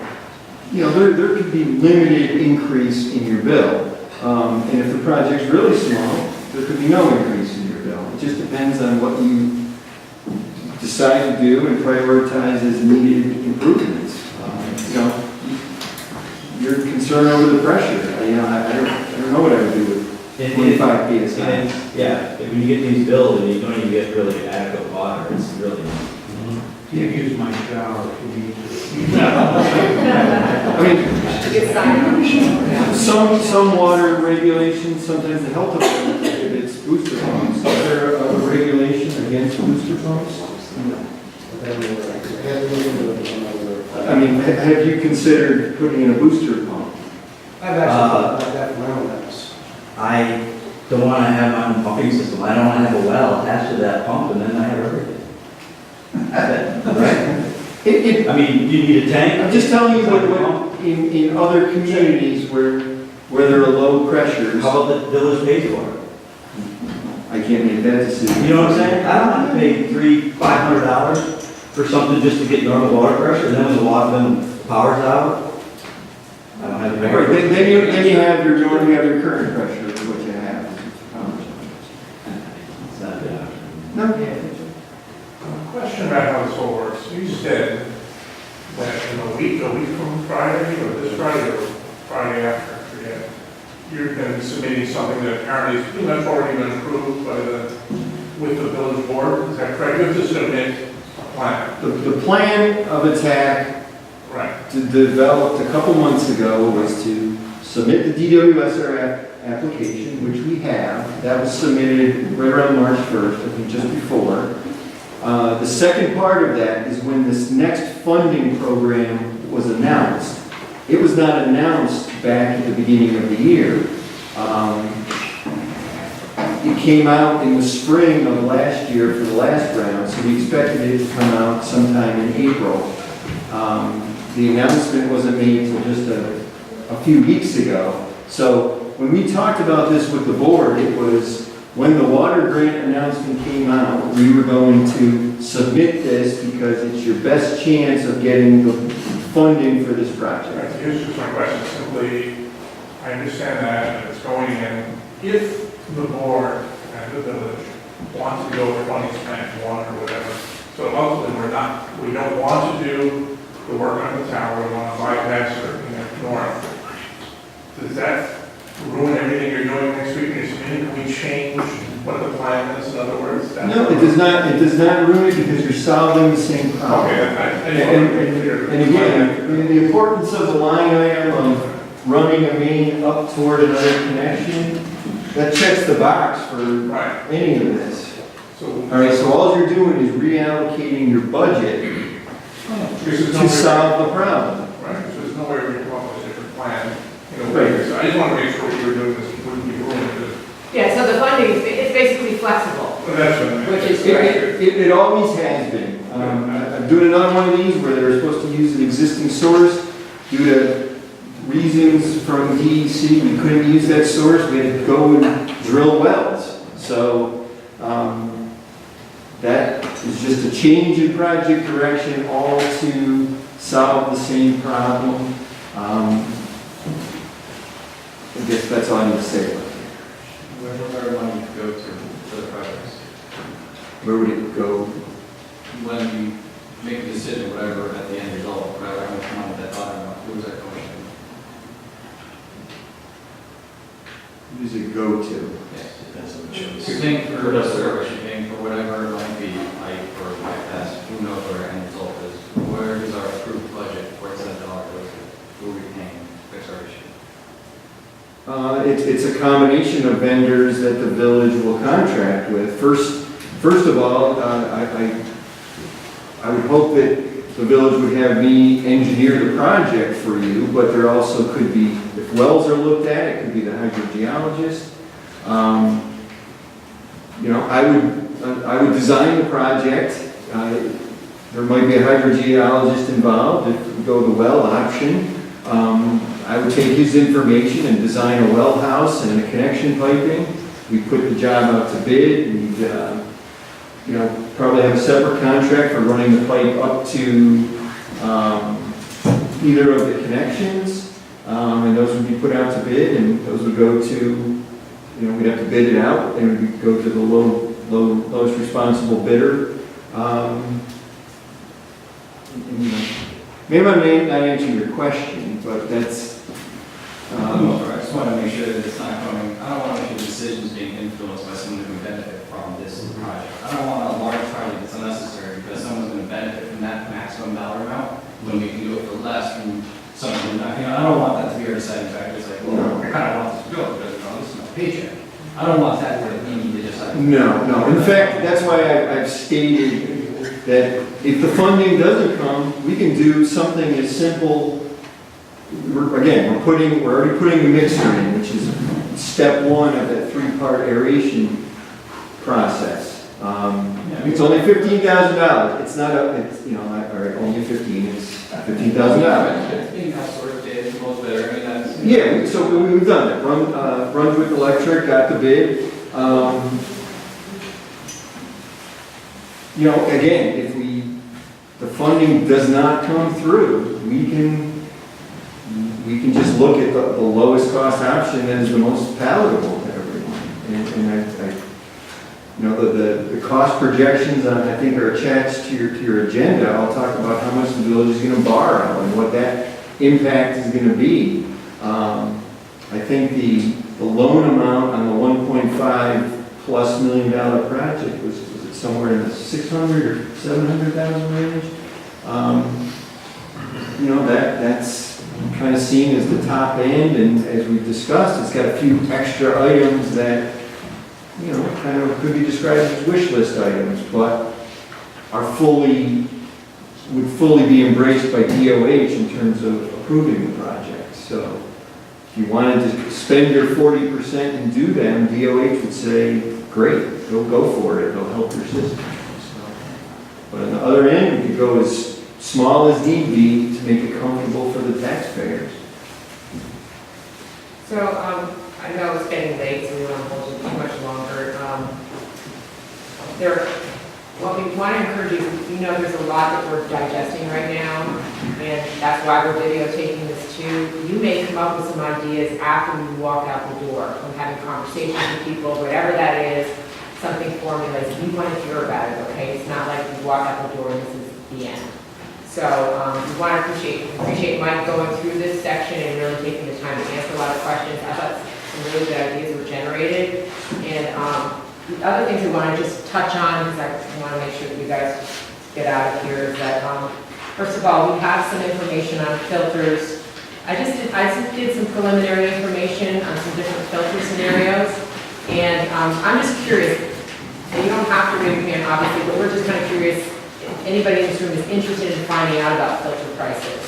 Speaker 2: you know, there could be limited increase in your bill. And if the project's really small, there could be no increase in your bill. It just depends on what you decide to do and prioritize as needed improvements. You know, you're concerned over the pressure. You know, I don't know what I would do with 25 PSI.
Speaker 8: yeah, when you get these bills and you don't even get really adequate water, it's really.
Speaker 12: You can use my shower if you need to.
Speaker 2: I mean, some water regulations, sometimes the health department prohibits booster pumps. Is there a regulation against booster pumps? I mean, have you considered putting in a booster pump?
Speaker 4: I've actually thought about that for my own house.
Speaker 8: I don't want to have my own pumping system, I don't want to have a well attached to that pump, and then I have everything. Right? I mean, you need a tank?
Speaker 2: I'm just telling you what in other communities where there are low pressures.
Speaker 8: How about the village pays for it?
Speaker 2: I can't make that decision.
Speaker 8: You know what I'm saying? I don't want to pay $500 for something just to get normal water pressure, and then when the power's out, I don't have the.
Speaker 2: Right, then you have your current pressure is what you have.
Speaker 8: It's not good.
Speaker 2: No.
Speaker 3: Question about how this all works. You said that in a week from Friday, or this Friday, or Friday after, I forget, you're going to be submitting something that apparently is pretty much already been approved by the with the village board, is that correct? You have to submit a plan.
Speaker 2: The plan of attack
Speaker 3: Right.
Speaker 2: developed a couple months ago was to submit the DWSR application, which we have. That was submitted right around March 1st, I think just before. The second part of that is when this next funding program was announced. It was not announced back at the beginning of the year. It came out in the spring of last year for the last round, so we expected it to come out sometime in April. The announcement wasn't made until just a few weeks ago. So when we talked about this with the board, it was when the water grant announcement came out, we were going to submit this because it's your best chance of getting the funding for this project.
Speaker 3: Right, here's just my question, simply, I understand that, and it's going in, if the board and the village want to go with Funny's Plant One or whatever, so ultimately, we don't want to do the work on the tower, we want to bypass or, north. Does that ruin everything you're doing next week? Can we change what the plan is, in other words?
Speaker 2: No, it does not. It does not ruin it because you're solving the same problem.
Speaker 3: Okay,
Speaker 2: And again, the importance of the line item of running a main up toward another connection, that checks the box for any of this.
Speaker 3: So,
Speaker 2: all right, so all you're doing is reallocating your budget to solve the problem.
Speaker 3: Right, so there's no way we can come up with a different plan, So I just want to make sure what you were doing this wouldn't be ruined.
Speaker 1: Yeah, so the funding, it's basically flexible,
Speaker 3: Well, that's what I meant.
Speaker 1: which is great.
Speaker 2: It always has been. I'm doing another one of these where they're supposed to use an existing source. Due to reasons from DEC, we couldn't use that source. We had to go and drill wells. So that is just a change in project direction, all to solve the same problem. I guess that's all I need to say about it.
Speaker 14: Where would our money go to for the projects?
Speaker 2: Where would it go?
Speaker 14: When we make a decision, whatever, at the end result, whatever, how much money that bottom amount, who is that going to?
Speaker 2: Who does it go to?
Speaker 14: Yes. You're paying for the service, you're paying for whatever it might be, pipe or bypass, who knows what our end result is. Where does our approved budget, where's that dollar go to? Who are we paying, fix our issue?
Speaker 2: It's a combination of vendors that the village will contract with. First of all, I would hope that the village would have me engineer the project for you, but there also could be, if wells are looked at, it could be the hydrogeologist. I would design the project. There might be a hydrogeologist involved if we go the well option. I would take his information and design a well house and a connection piping. We put the job out to bid. We'd, probably have a separate contract for running the pipe up to either of the connections. And those would be put out to bid, and those would go to, we'd have to bid it out, and we'd go to the lowest responsible bidder. Maybe I may not answer your question, but that's.
Speaker 14: I just want to make sure that it's not coming, I don't want to make decisions being influenced by someone who can benefit from this project. I don't want a large project that's unnecessary because someone's going to benefit from that maximum dollar amount when we can do it for less from someone who's not, I don't want that to be our deciding factor. It's like, well, I kind of want this to go because this is my paycheck. I don't want that to be need to decide.
Speaker 2: No. In fact, that's why I've stated that if the funding doesn't come, we can do something as simple. We're already putting the mixer in, which is step one of that three-part aeration process. It's only $15,000. It's not only 15. It's $15,000.
Speaker 14: 15 sort of did most better. I mean, that's
Speaker 2: Yeah, so we've done that. Brunswick Electric got the bid. Again, if the funding does not come through, we can just look at the lowest cost option that is the most palatable to everyone. And the cost projections I think are attached to your agenda. I'll talk about how much the village is going to borrow and what that impact is going to be. I think the loan amount on the 1.5 plus $1 million project, was it somewhere in the 600 or 700,000 range? You know, that's kind of seen as the top end, and as we've discussed, it's got a few extra items that, you know, kind of could be described as wish list items, but are would fully be embraced by DOH in terms of approving the project. So if you wanted to spend your 40% and do them, DOH would say, great, go for it, it'll help your system. So, but on the other end, we could go as small as need be to make it comfortable for the taxpayers.
Speaker 1: So, I know it's getting late, so we don't want to hold you too much longer. What we want to encourage you, we know there's a lot that we're digesting right now, and that's why we're videotaping this too. You may come up with some ideas after you walk out the door, from having conversations with people, whatever that is, something formulated. We want to hear about it, okay? It's not like you walk out the door and this is the end. So we want to appreciate Mike going through this section and really taking the time to answer a lot of questions. I thought some really good ideas were generated. And the other things we want to just touch on, because I want to make sure that you guys get out of here, is that first of all, we have some information on filters. I just did some preliminary information on some different filter scenarios. And I'm just curious, and you don't have to raise your hand obviously, but we're just kind of curious if anybody in this room is interested in finding out about filter prices.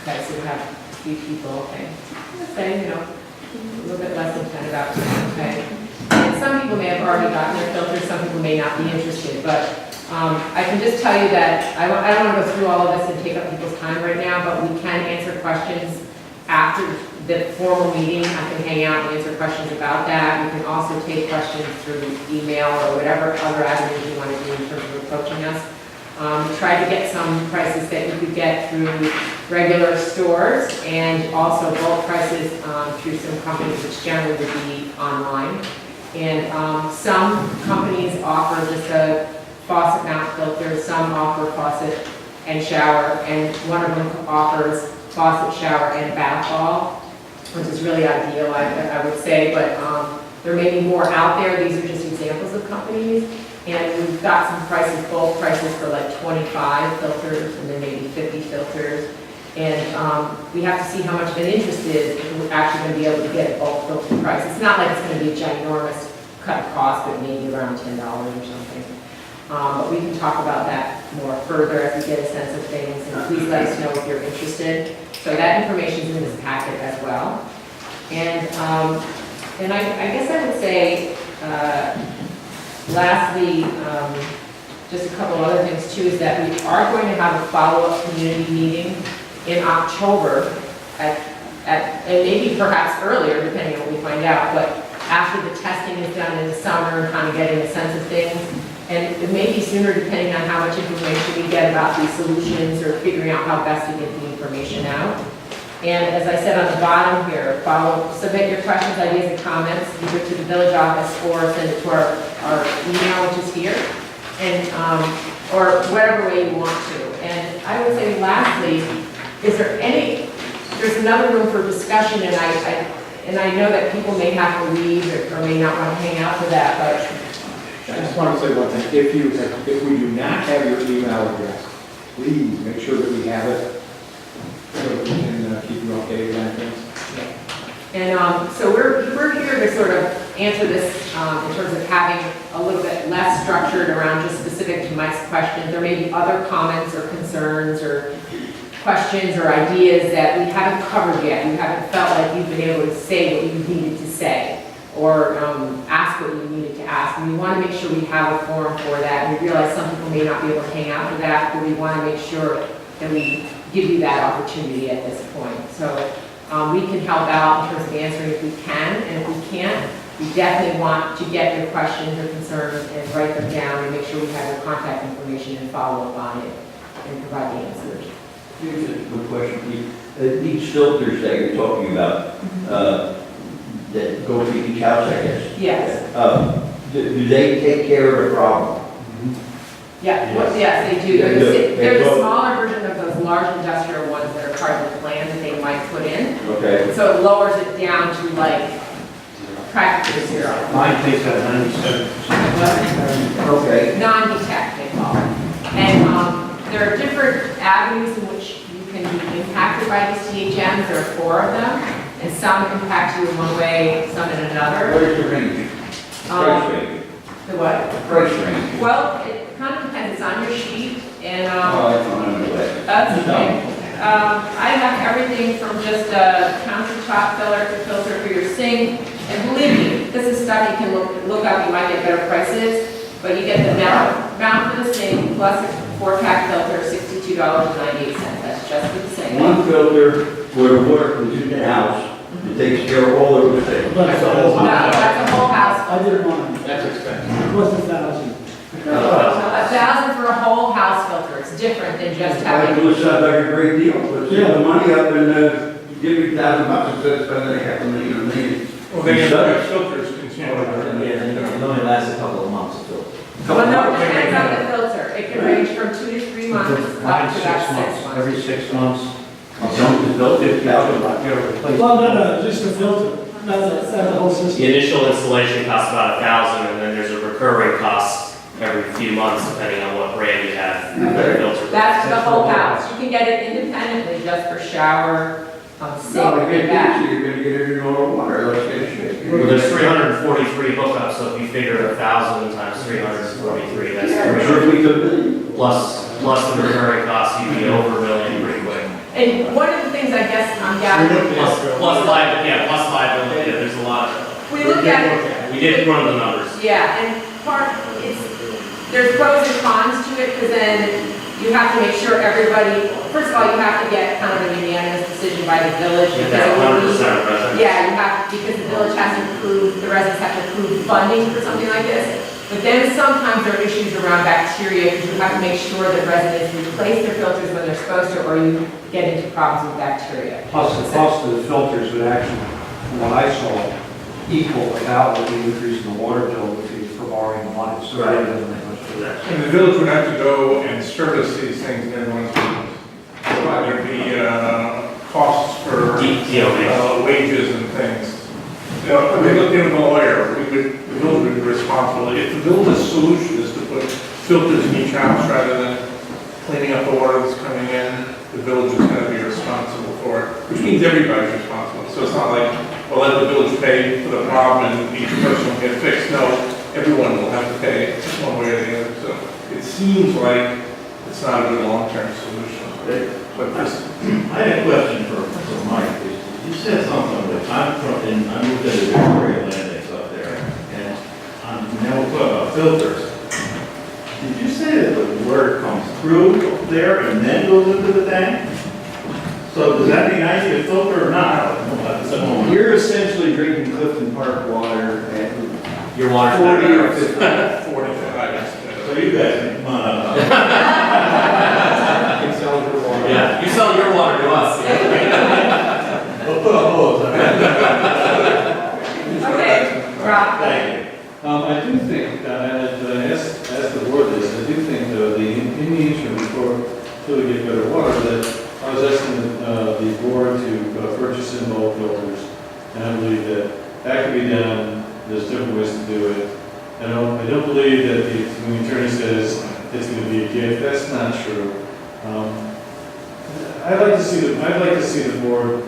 Speaker 1: Okay, so we have a few people, okay. Let's say, you know, a little bit less than 10 about 10, okay. And some people may have already gotten their filters, some people may not be interested, but I can just tell you that I don't want to go through all of this and take up people's time right now, but we can answer questions after the formal meeting. I can hang out and answer questions about that. We can also take questions through email or whatever other avenues you want to do in terms of approaching us. Try to get some prices that you could get through regular stores and also bulk prices through some companies which generally would be online. And some companies offer just a faucet mount filter, some offer faucet and shower, and one of them offers faucet, shower, and bath ball, which is really ideal, I would say, but there may be more out there. These are just examples of companies. And we've got some prices, bulk prices for like 25 filters and then maybe 50 filters. And we have to see how much of an interest is if we're actually going to be able to get a bulk filter price. It's not like it's going to be a ginormous cut of cost, but maybe around $10 or something. But we can talk about that more further as we get a sense of things. And please let us know if you're interested. So that information is in this packet as well. And I guess I would say, lastly, just a couple other things too, is that we are going to have a follow-up community meeting in October and maybe perhaps earlier, depending on what we find out, but after the testing is done in the summer and kind of getting a sense of things. And it may be sooner depending on how much information we get about these solutions or figuring out how best to get the information out. And as I said on the bottom here, submit your questions, ideas, and comments either to the village office or send it to our email, which is here, and or whatever way you want to. And I would say lastly, there's another room for discussion, and I know that people may have to leave or may not want to hang out for that, but
Speaker 9: I just want to say one thing. If we do not have your email address, please make sure that we have it so that we can keep you updated on things.
Speaker 1: And so we're here to sort of answer this in terms of having a little bit less structured around just specific to Mike's questions. There may be other comments or concerns or questions or ideas that we haven't covered yet. You haven't felt like you've been able to say what you needed to say or ask what you needed to ask. And we want to make sure we have a forum for that. And we realize some people may not be able to hang out for that, but we want to make sure that we give you that opportunity at this point. So we can help out in terms of answering if we can, and if we can't, we definitely want to get your questions or concerns and write them down and make sure we have your contact information and follow up on it and provide the answers.
Speaker 13: Here's a good question, Pete. These filters that you're talking about, that go to each house, I guess.
Speaker 1: Yes.
Speaker 13: Do they take care of the problem?
Speaker 1: Yeah, yes, they do. They're the smaller version of those large industrial ones that are part of the plan that they might put in.
Speaker 13: Okay.
Speaker 1: So it lowers it down to like practically zero.
Speaker 12: Mine takes out 97%.
Speaker 13: Okay.
Speaker 1: Non-detect, they call it. And there are different avenues in which you can be impacted by these THMs. There are 4 of them, and some impact you in one way, some in another.
Speaker 13: Where's the range? Price range?
Speaker 1: The what?
Speaker 13: Price range?
Speaker 1: Well, it kind of depends. It's on your sheet, and
Speaker 13: Oh, that's on the way.
Speaker 1: that's okay. I have everything from just a countertop filter for your sink, and believe me, this is stuff you can look up. You might get better prices, but you get the mount for the sink plus a 4-pack filter, $62.98. That's just for the sink.
Speaker 13: One filter where the water comes into the house, it takes care of all of the things.
Speaker 1: No, that's a whole house.
Speaker 12: I didn't want to.
Speaker 7: That's expensive.
Speaker 12: It was 1,000.
Speaker 1: $1,000 for a whole house filter. It's different than just
Speaker 13: I
Speaker 1: having.
Speaker 13: do sound like a great deal, but save the money up and give me $1,000 instead of spending $500,000 a million.
Speaker 3: Well, they have filters continually.
Speaker 8: It only lasts a couple of months, so.
Speaker 1: Well, no, it depends on the filter. It can range from 2 to 3 months up to about 6 months.
Speaker 12: Every 6 months.
Speaker 13: Don't build $50,000.
Speaker 12: Well, no, just the filter, not the whole system.
Speaker 7: The initial installation costs about $1,000, and then there's a recurring cost every few months, depending on what brand you have. Filter.
Speaker 1: That's for the whole house. You can get it independently just for shower, sink,
Speaker 13: No,
Speaker 1: and
Speaker 13: you're
Speaker 1: bath.
Speaker 13: gonna get it in all water, let's get it straight.
Speaker 7: Well, there's 343 hookups, so if you figure 1,000 times 343, that's
Speaker 13: Sure, we could.
Speaker 7: plus the recurring cost, you'd be over $1 million pretty quick.
Speaker 1: And one of the things I guess I'm gathering,
Speaker 7: Plus liability, yeah, there's a lot.
Speaker 1: we look at,
Speaker 7: We did run the numbers.
Speaker 1: yeah, and there's pros and cons to it, because then you have to make sure everybody, first of all, you have to get kind of a unanimous decision by the village.
Speaker 7: Get
Speaker 1: because
Speaker 7: that
Speaker 1: it would be-
Speaker 7: 100% resident.
Speaker 1: Yeah, you have, because the village has to approve, the residents have to approve funding for something like this. But then sometimes there are issues around bacteria, because you have to make sure that residents replace their filters when they're supposed to, or you get into problems with bacteria.
Speaker 12: Plus, the cost of the filters would actually, from what I saw, equal out with the increase in the water bill if you for borrowing money. So it really doesn't make much difference.
Speaker 3: And the village would have to go and service these things in everyone's homes. So there'd be costs for wages and things. You know, we looked into the lawyer, the village would be responsible. If the village's solution is to put filters in each house rather than cleaning up the water that's coming in, the village is going to be responsible for it, which means everybody's responsible. So it's not like, well, let the village pay for the problem and each person will get fixed. No, everyone will have to pay one way or the other. So it seems like it's not a good long-term solution. But this,
Speaker 8: I had a question for Mike. You said something, but I moved into Victoria Landings up there, and now we're talking about filters. Did you say that the water comes through there and then goes into the tank? So does that mean I need a filter or not?
Speaker 2: You're essentially drinking Clifton Park water at
Speaker 7: Your water's
Speaker 2: 40 or
Speaker 7: better.
Speaker 2: 50.
Speaker 3: 45.
Speaker 8: So you guys can come on up.
Speaker 7: Yeah, you sell your water to us.
Speaker 8: We'll put a hose on it.
Speaker 1: Okay, Rob.
Speaker 8: Thank you.
Speaker 5: I do think, and I asked the board this, I do think though, in the interim, until we get better water, that I was asking the board to purchase in bulk filters, and I believe that can be done, there's different ways to do it. I don't believe that when the attorney says it's going to be a gift, that's not true. I'd like to see the board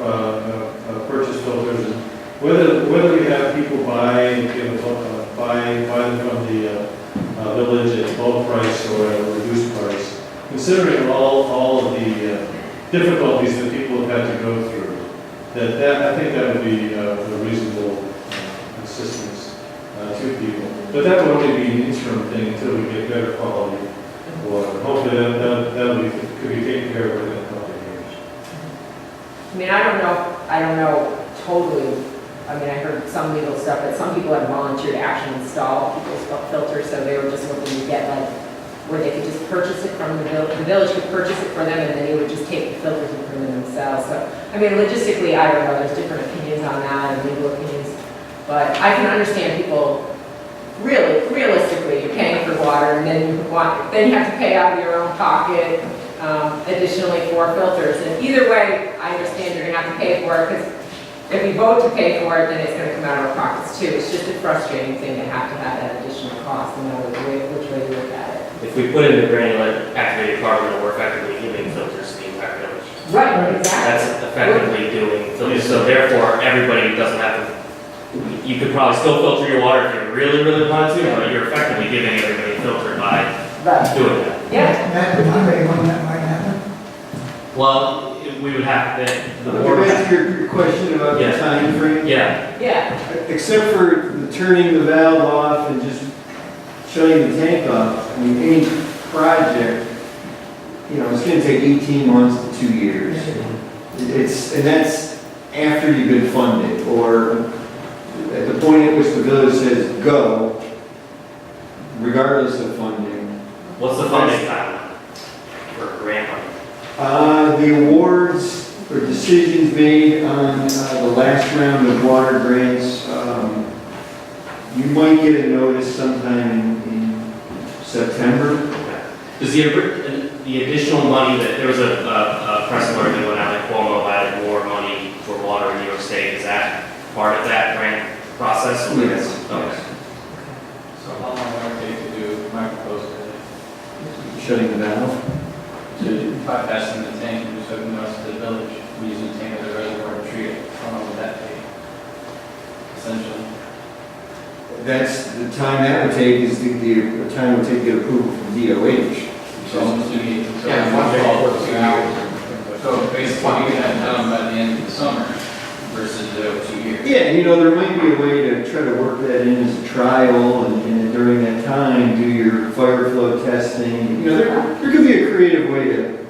Speaker 5: purchase filters, and whether we have people buy them from the village at bulk price or at a reduced price. Considering all of the difficulties that people have had to go through, that I think that would be a reasonable assistance to people. But that would only be an interim thing until we get better quality water. Hopefully that could be taken care of within a couple of years.
Speaker 1: I mean, I don't know totally, I mean, I heard some legal stuff, but some people have volunteered to actually install people's filters, so they were just looking to get like, where they could just purchase it from the village could purchase it for them, and then they would just take the filters and put them in themselves. So, I mean, logistically, I don't know, there's different opinions on that and legal opinions, but I can understand people, realistically, you're paying for water, and then you have to pay out of your own pocket, additionally for filters. And either way, I understand you're gonna have to pay for it, because if we vote to pay for it, then it's gonna come out of our pockets too. It's just a frustrating thing to have that additional cost, no matter which way you look at it.
Speaker 7: If we put in the granular activated carbon, we're effectively giving filters to the entire village.
Speaker 1: Right, exactly.
Speaker 7: That's effectively doing filters, so therefore, everybody doesn't have to, you could probably still filter your water if you really, really wanted to, but you're effectively giving everybody a filter by doing that.
Speaker 1: Yeah.
Speaker 6: Matt, would you say when that might happen?
Speaker 7: Well, we would have, the board.
Speaker 2: Back to your question about the
Speaker 7: Yeah.
Speaker 2: time frame.
Speaker 7: Yeah,
Speaker 1: Yeah.
Speaker 2: Except for the turning the valve off and just shutting the tank off, I mean, any project, you know, it's gonna take 18 months to 2 years. And that's after you've been funded, or at the point at which the village says go, regardless of funding.
Speaker 7: what's the funding timeline for grant money?
Speaker 2: The awards or decisions made on the last round of water grants, you might get a notice sometime in September.
Speaker 7: Does the additional money that, there was a press alert that went out that Cuomo added more money for water in New York State, is that part of that grant process? or-
Speaker 2: Yes.
Speaker 7: Okay.
Speaker 14: So how long would it take to do my proposal?
Speaker 2: Shutting the valve.
Speaker 14: To bypassing the tank and just hooking the rest of the village, we use the tank as a reservoir to treat it, how long would that take? Essentially.
Speaker 2: That's, the time that would take is the time it would take to get approval from DOH.
Speaker 14: So I'm assuming, so
Speaker 3: Yeah,
Speaker 14: one
Speaker 3: one
Speaker 14: call
Speaker 3: day.
Speaker 14: for 2 hours. So basically, we get that done by the end of the summer versus 2 years.
Speaker 2: Yeah, you know, there might be a way to try to work that in as a trial, and during that time, do your fire flow testing. You know, there could be a creative way to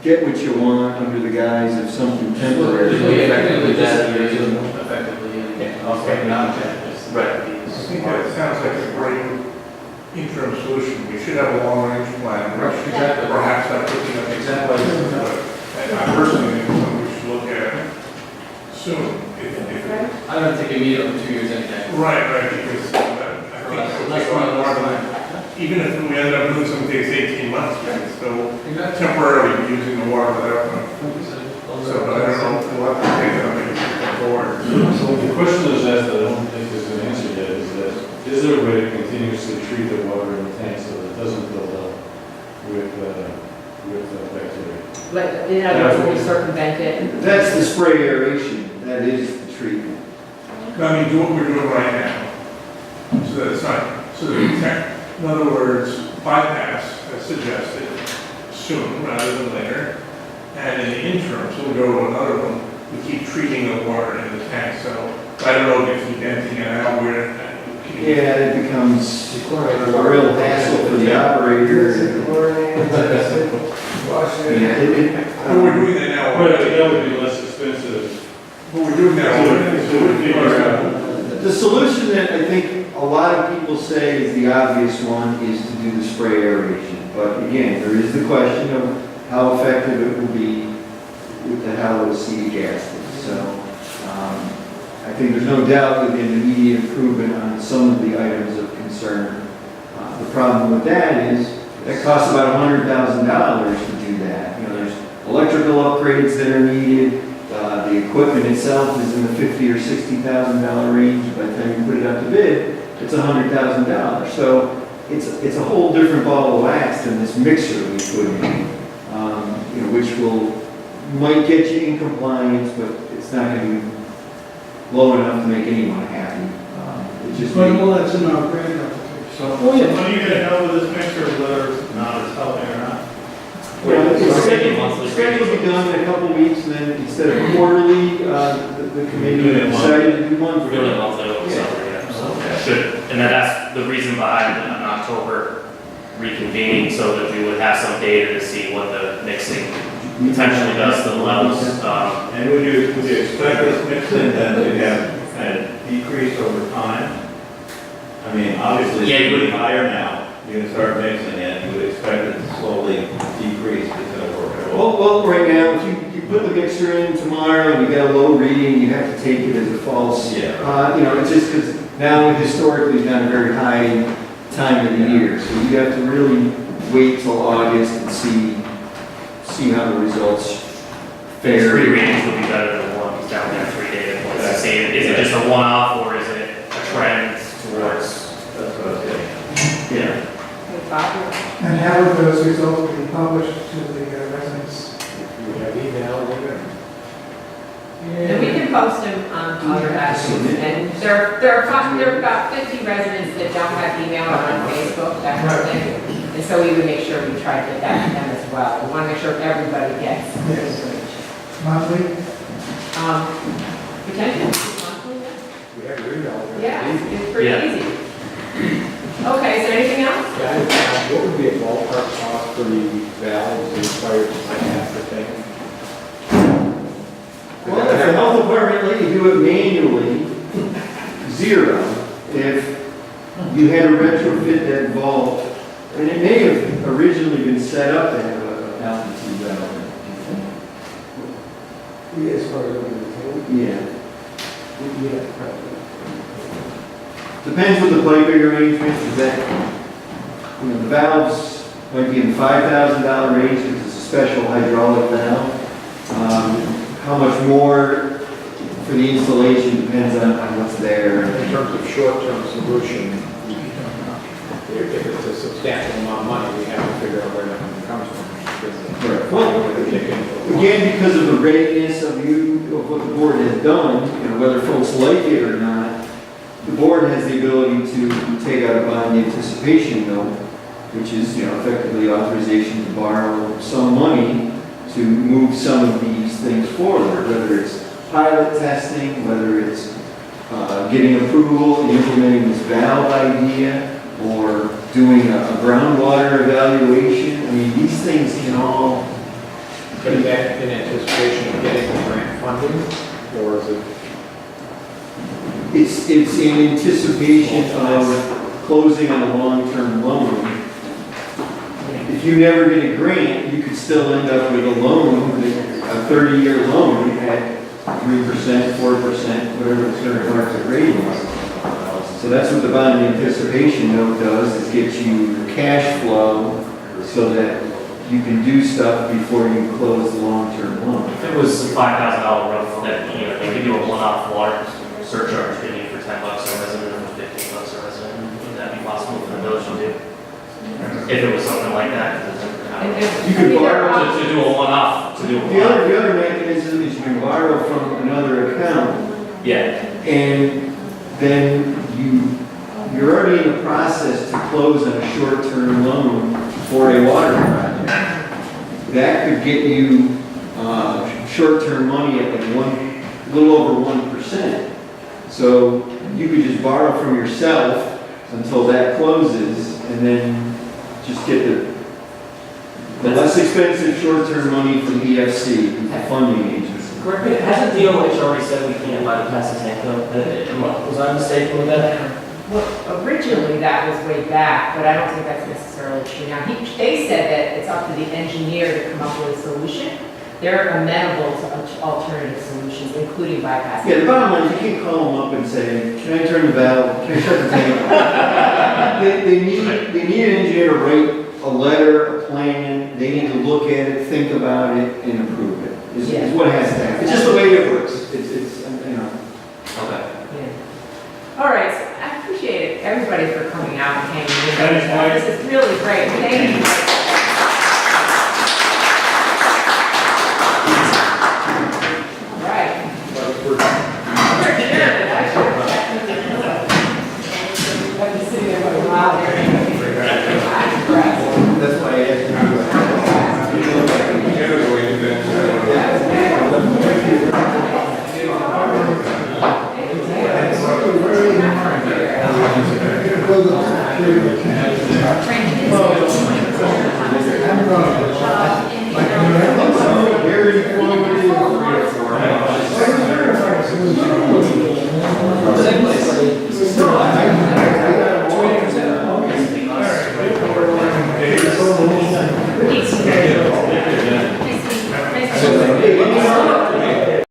Speaker 2: get what you want under the guise of something temporary.
Speaker 14: We effectively just effectively, and also economic benefits.
Speaker 7: Right.
Speaker 3: I think that sounds like a great interim solution. We should have a long-range plan,
Speaker 14: Right,
Speaker 3: which
Speaker 14: exactly.
Speaker 3: perhaps not putting up
Speaker 14: Exactly.
Speaker 3: And I personally think it's something we should look at soon. If-
Speaker 14: I don't think immediately for 2 years anything.
Speaker 3: Right, because I think it'll take a lot more than, even if we end up doing something that takes 18 months, we can still temporarily be using the water without them. So, but I don't know if we'll have to take that, maybe take forward.
Speaker 5: So the question is asked that I don't think there's an answer yet, is that, is there a way to continuously treat the water in the tank so that it doesn't build up with bacteria?
Speaker 1: Like, in other words, we circumvent it.
Speaker 2: That's the spray aeration, that is the treatment.
Speaker 3: I mean, do what we're doing right now, so that it's not, so that we can, in other words, bypass as suggested soon rather than later. And in the interim, so we'll go to another one, we keep treating the water in the tank, so I don't know if you keep emptying it out, where.
Speaker 2: Yeah, it becomes a real hassle for the operator. Yeah,
Speaker 3: But we're doing that now.
Speaker 5: But that would be less expensive.
Speaker 3: But we're doing that already, so we're figuring
Speaker 2: The solution that I think a lot of people say is the obvious one is to do the spray aeration. But again, there is the question of how effective it will be with the haloacetic acid. So I think there's no doubt that an immediate improvement on some of the items of concern. The problem with that is it costs about $100,000 to do that. You know, there's electrical upgrades that are needed. The equipment itself is in the $50,000 or $60,000 range. By the time you put it out to bid, it's $100,000. So it's a whole different ball of wax than this mixer we put in, you know, which might get you in compliance, but it's not going to be low enough to make anyone happy. It's just.
Speaker 6: Well, that's in our grant application.
Speaker 8: So when are you gonna know with this mixture whether it's not as helping or not?
Speaker 2: Yeah,
Speaker 7: We're taking monthly
Speaker 2: it's scheduled to be done in a couple of weeks, and then instead of quarterly, the committee
Speaker 8: Doing it
Speaker 2: decided to do
Speaker 7: We're
Speaker 2: monthly.
Speaker 7: doing it monthly over the summer, yeah, so should, and then that's the reason behind an October reconvening, so that we would have some data to see what the mixing potentially does to the levels.
Speaker 8: And would you expect this mixing then to have a decrease over time? I mean, obviously,
Speaker 7: Yeah,
Speaker 8: it's
Speaker 7: you would-
Speaker 8: getting higher now, you're gonna start mixing it, you would expect it to slowly decrease because it'll work.
Speaker 2: Well, right now, if you put the mixer in tomorrow and you get a low reading, you have to take it as a false.
Speaker 8: Yeah.
Speaker 2: You know, it's just because now historically it's not a very high time of the year, so you have to really wait till August and see how the results
Speaker 7: Three
Speaker 2: fare.
Speaker 7: readings would be better than one, he's down there 3 days. see, is it just a one-off or is it a trend towards,
Speaker 8: That's what I was getting at.
Speaker 7: yeah.
Speaker 6: And how would those results be published to the residents?
Speaker 9: We have email,
Speaker 1: And we can post them on your messages, and there are about 50 residents that don't have email or on Facebook, that kind of thing. And so we would make sure we try to get that to them as well. We want to make sure everybody gets the
Speaker 6: Yes.
Speaker 1: information.
Speaker 6: Monthly?
Speaker 1: Potentially monthly, yeah.
Speaker 9: we have your email. address.
Speaker 1: Yeah, it's pretty
Speaker 7: Yeah.
Speaker 1: easy. Okay, is there anything else?
Speaker 9: Guys, what would be a ballpark cost for the valves, the fire, like that for thing?
Speaker 2: Well, if the health department let you do it manually, zero. If you had to retrofit that vault, and it may have originally been set up to have an altitude valve.
Speaker 4: Yeah, as far as the
Speaker 2: Yeah.
Speaker 4: yeah.
Speaker 2: Depends what the piping arrangement is that, you know, the valves might be in the $5,000 range because it's a special hydraulic valve. How much more for the installation depends on what's there.
Speaker 9: In terms of short-term solution, if it's a substantial amount of money, we have to figure out where that money comes from.
Speaker 2: Again, because of the readiness of what the board has done, you know, whether folks like it or not, the board has the ability to take out a bond anticipation note, which is, you know, effectively authorization to borrow some money to move some of these things forward, whether it's pilot testing, whether it's getting approval and implementing this valve idea, or doing a groundwater evaluation. I mean, these things can all...
Speaker 9: But is that in anticipation of getting the grant funding, or is it?
Speaker 2: It's in anticipation of closing on a long-term loan. If you never get a grant, you could still end up with a loan, a 30-year loan at 3%, 4%, whatever the current market rate is. So that's what the bond anticipation note does, is get you cash flow so that you can do stuff before you close the long-term loan.
Speaker 7: If it was a $5,000 roof, that, you know, they could do a one-off water surcharge, could be for $10 a resident or $15 a resident, would that be possible for the village to do? If it was something like that?
Speaker 2: You could borrow
Speaker 7: To do a one-off, to do a
Speaker 2: The
Speaker 7: one-off.
Speaker 2: other mechanism is you can borrow from another account,
Speaker 7: Yeah,
Speaker 2: and then you're already in the process to close on a short-term loan for a water project. That could get you short-term money at like a little over 1%. So you could just borrow from yourself until that closes, and then just get the less expensive short-term money from EFC, the funding agency.
Speaker 17: Correct me, hasn't DOH already said we can't buy the plastic tank though? Was I mistaken with that?
Speaker 1: Well, originally that was way back, but I don't think that's necessarily true now. They said that it's up to the engineer to come up with a solution. They're amenable to alternative solutions, including bypassing.
Speaker 2: Yeah, the bottom line is you can't call them up and say, can I turn the valve, can I shut the tank? They need an engineer to write a letter, a plan, they need to look at it, think about it, and approve it. Is what has to happen. It's just the way it works. It's you know.
Speaker 7: okay.
Speaker 1: Yeah. All right, so I appreciate everybody for coming out and hanging with
Speaker 11: Thanks, Mike.
Speaker 1: us. This is really great. Thank you. All right. We're adjourned. I've been sitting there for a while here.
Speaker 2: That's why I asked you.
Speaker 6: Well,